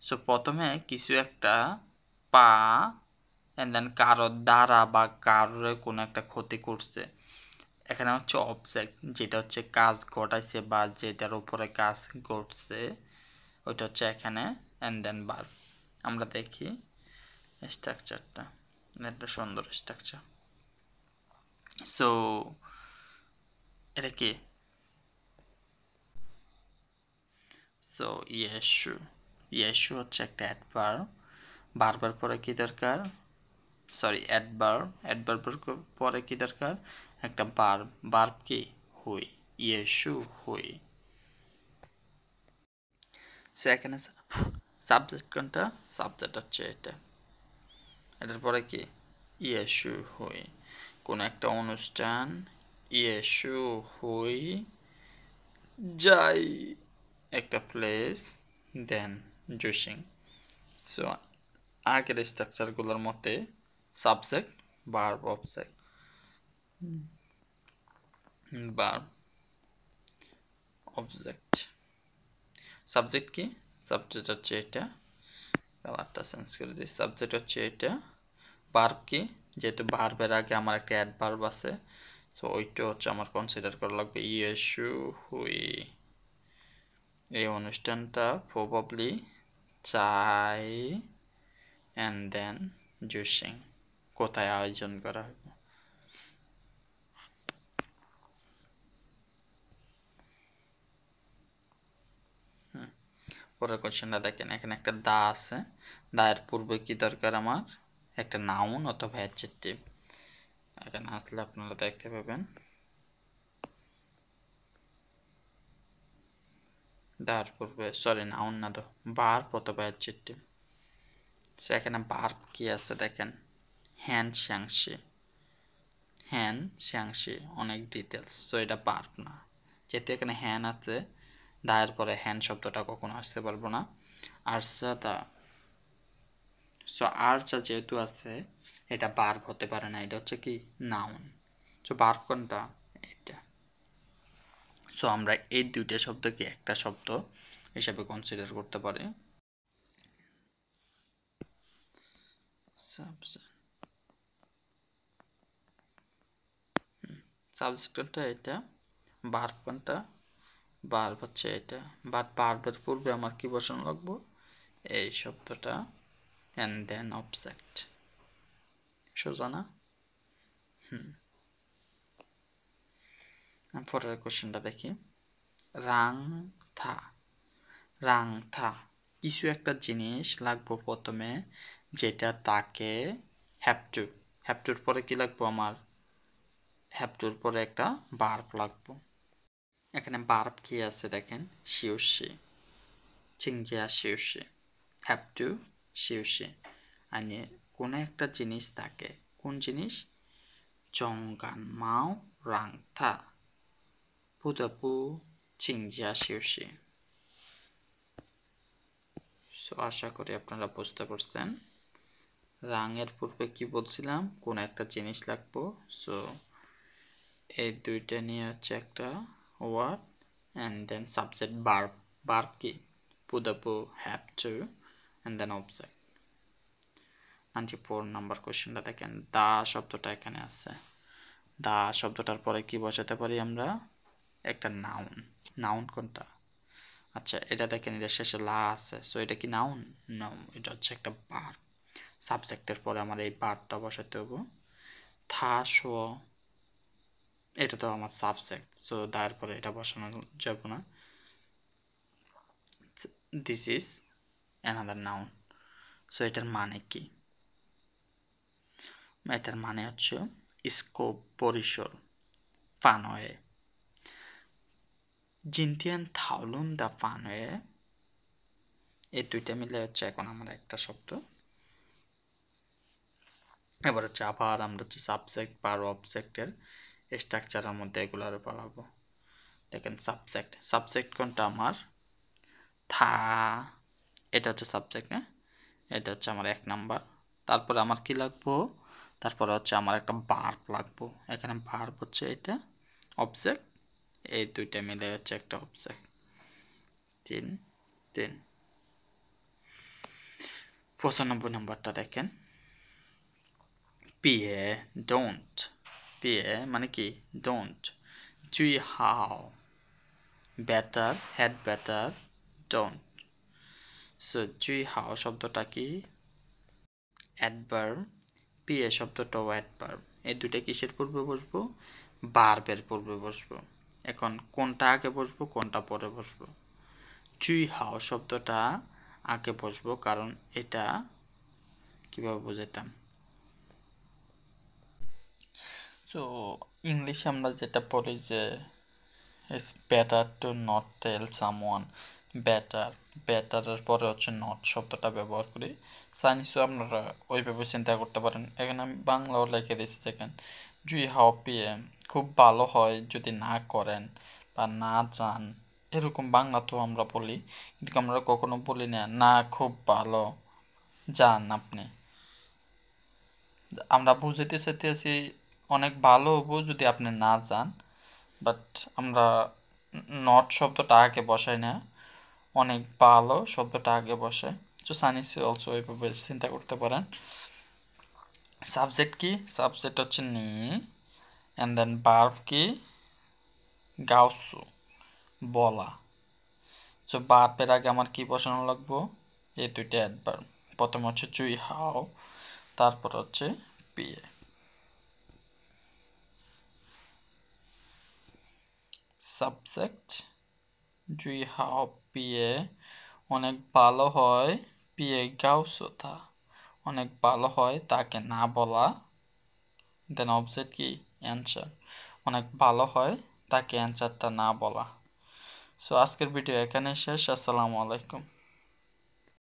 সো প্রথমে কিছু একটা পা, এন্ড দেন কারোর দ্বারা বা কারোর কোনো একটা ক্ষতি করছে। এখানে হচ্ছে অবজেক্ট, যেটা হচ্ছে কাজ ঘটাইছে বা যেটার উপরে কাজ ঘটছে, ওইটা হচ্ছে এখানে এন্ড দেন ভার্ব। আমরা দেখি স্ট্রাকচারটা, একটা সুন্দর স্ট্রাকচার। সো এটা কি? সো ইয়েশু, ইয়েশু হচ্ছে একটা অ্যাডভার্ব। ভার্বের পরে কি দরকার? সরি, অ্যাডভার্ব, অ্যাডভার্বের পরে কি দরকার? একটা ভার্ব। ভার্ব কি? হুই, ইয়েশু হুই। সো এখানে সাবজেক্ট কোনটা? সাবজেক্ট হচ্ছে এটা। এটার পরে কি? ইয়েশু হুই, কোন একটা অনুষ্ঠান, ইয়েশু হুই যাই, একটা প্লেস, দেন জুসিং। সো আগের স্ট্রাকচারগুলোর মতে subject verb object, verb object. Subject কি? সাবজেক্ট হচ্ছে এটা, কালারটা চেঞ্জ করে দিই। সাবজেক্ট হচ্ছে এটা। ভার্ব কি? যেহেতু ভার্বের আগে আমার একটা অ্যাডভার্ব আছে, সো ওইটা হচ্ছে আমার কনসিডার করা লাগবে, ইয়েশু হুই। এই অনুষ্ঠানটা প্রবাবলি চাই, অ্যান্ড দেন জুসিং, কোথায় আয়োজন করা হবে। পরের কোশ্চেনটা দেখেন, এখানে একটা দা আছে, দায়ের পূর্বে কি দরকার আমার? একটা নাউন অথবা অ্যাডজেক্টিভ। এখানে আসলে আপনারা দেখতে পাবেন দায়ের পূর্বে, সরি নাউন না তো, ভার্ব অথবা অ্যাডজেক্টিভ। এখানে ভার্ব কি আছে দেখেন, হ্যান শ্যাংশি, হ্যান শ্যাংশি, অনেক ডিটেলস। সো এটা ভার্ব না, যেহেতু এখানে হ্যান আছে, দায়ের পরে হ্যান শব্দটা কখনো আসতে পারবো না। আরসা দা, সো আরসা যেহেতু আছে এটা ভার্ব হতে পারে না, এটা হচ্ছে কি নাউন। সো ভার্ব কোনটা, এটা। সো আমরা এই দুইটা শব্দকে একটা শব্দ হিসাবে কনসিডার করতে পারি। সাবজেক্ট কোনটা, এটা। ভার্ব কোনটা, ভার্ব হচ্ছে এটা। বাট ভার্বের পূর্বে আমার কি বসানো লাগবো, এই শব্দটা, অ্যান্ড দেন অবজেক্ট। সোজা না? পরের কোশ্চেনটা দেখি। রাং থা, রাং থা, কিছু একটা জিনিস লাগবো প্রথমে, যেটা তাকে হ্যাভ টু, হ্যাভ টুর পরে কি লাগবো আমার, হ্যাভ টুর পরে একটা ভার্ব লাগবো। এখানে ভার্ব কি আছে দেখেন, শিউশি, চিংজিয়া শিউশি, হ্যাভ টু শিউশি, মানে কোনো একটা জিনিস তাকে, কোন জিনিস, জংগান মাও রাং থা পুদপু চিংজিয়া শিউশি। সো আশা করি আপনারা বুঝতে পারছেন। রাঙের পূর্বে কি বলছিলাম, কোন একটা জিনিস লাগবো। সো এই দুইটা নিয়ে হচ্ছে একটা word, and then subject verb, verb কি পুদপু have to, and then object. 94 number কোয়েশ্চেনটা দেখেন, দা শব্দটা এখানে আছে, দা শব্দটার পরে কি বসাতে পারি আমরা, একটা নাউন। নাউন কোনটা, আচ্ছা এটা দেখেন, এটা শেষে লা আছে, সো এটা কি নাউন, নো, এটা হচ্ছে একটা ভার্ব। সাবজেক্টের পরে আমার এই ভার্বটা বসাতে হবে। থা শো, এটা তো আমার সাবজেক্ট, সো দায়ের পরে এটা বসানো যাব না। This is another noun. So এটার মানে কি, এটার মানে হচ্ছে স্কোপ, পরিসর, ফানয়ে, জিনতিয়ান থাউলুন দা ফানয়ে, এই দুইটা মিলে হচ্ছে এখন আমার একটা শব্দ। এবার হচ্ছে আবার আমরা হচ্ছে সাবজেক্ট বা অবজেক্টের স্ট্রাকচারের মধ্যে এগুলো আরো পালাবো। দেখেন সাবজেক্ট, সাবজেক্ট কোনটা আমার, থা, এটা হচ্ছে সাবজেক্ট, হ্যাঁ, এটা হচ্ছে আমার 1 নাম্বার। তারপরে আমার কি লাগবো, তারপরে হচ্ছে আমার একটা ভার্ব লাগবো। এখানে ভার্ব হচ্ছে এটা, অবজেক্ট, এই দুইটা মিলে হচ্ছে একটা অবজেক্ট। 3 3 95 নাম্বারটা দেখেন, পিএ ডোন্ট, পিএ মানে কি ডোন্ট, জুই how better, had better, don't. So জুই হাও শব্দটা কি অ্যাডভার্ব, পিএ শব্দটাও অ্যাডভার্ব, এই দুইটা কিসের পূর্বে বসবো, ভার্বের পূর্বে বসবো। এখন কোনটা আগে বসবো কোনটা পরে বসবো, জুই হাও শব্দটা আগে বসবো, কারণ এটা কিভাবে বোঝাতাম, সো ইংলিশে আমরা যেটা বলি যে it's better to not tell someone, better, বেটারের পরে হচ্ছে নট শব্দটা ব্যবহার করি। চাইনিজও আপনারা ওইভাবে চিন্তা করতে পারেন। এখানে আমি বাংলাও লিখে দিয়েছি দেখেন, জুই হাও পিএ, খুব ভালো হয় যদি না করেন বা না যান, এরকম বাংলাতেও আমরা বলি, কিন্তু আমরা কখনো বলি না না খুব ভালো যান আপনি। আমরা বুঝাতে চাইতেছি অনেক ভালো হবো যদি আপনি না যান, বাট আমরা নট শব্দটা আগে বসাই না, অনেক ভালো শব্দটা আগে বসে। তো চাইনিজে অলসো এইভাবে চিন্তা করতে পারেন। সাবজেক্ট কি, সাবজেক্ট হচ্ছে নি, অ্যান্ড দেন ভার্ব কি গাউসু, বলা। তো ভার্বের আগে আমার কি বসানো লাগবো, এই দুইটা অ্যাডভার্ব, প্রথম হচ্ছে জুই হাও, তারপর হচ্ছে পিএ। সাবজেক্ট জুই হাও পিএ, অনেক ভালো হয়, পিএ গাউসোথা, অনেক ভালো হয় তাকে না বলা, দেন অবজেক্ট কি অ্যান্সার, অনেক ভালো হয় তাকে অ্যান্সারটা না বলা। সো আজকের ভিডিও এখানে শেষ। আসসালামু আলাইকুম।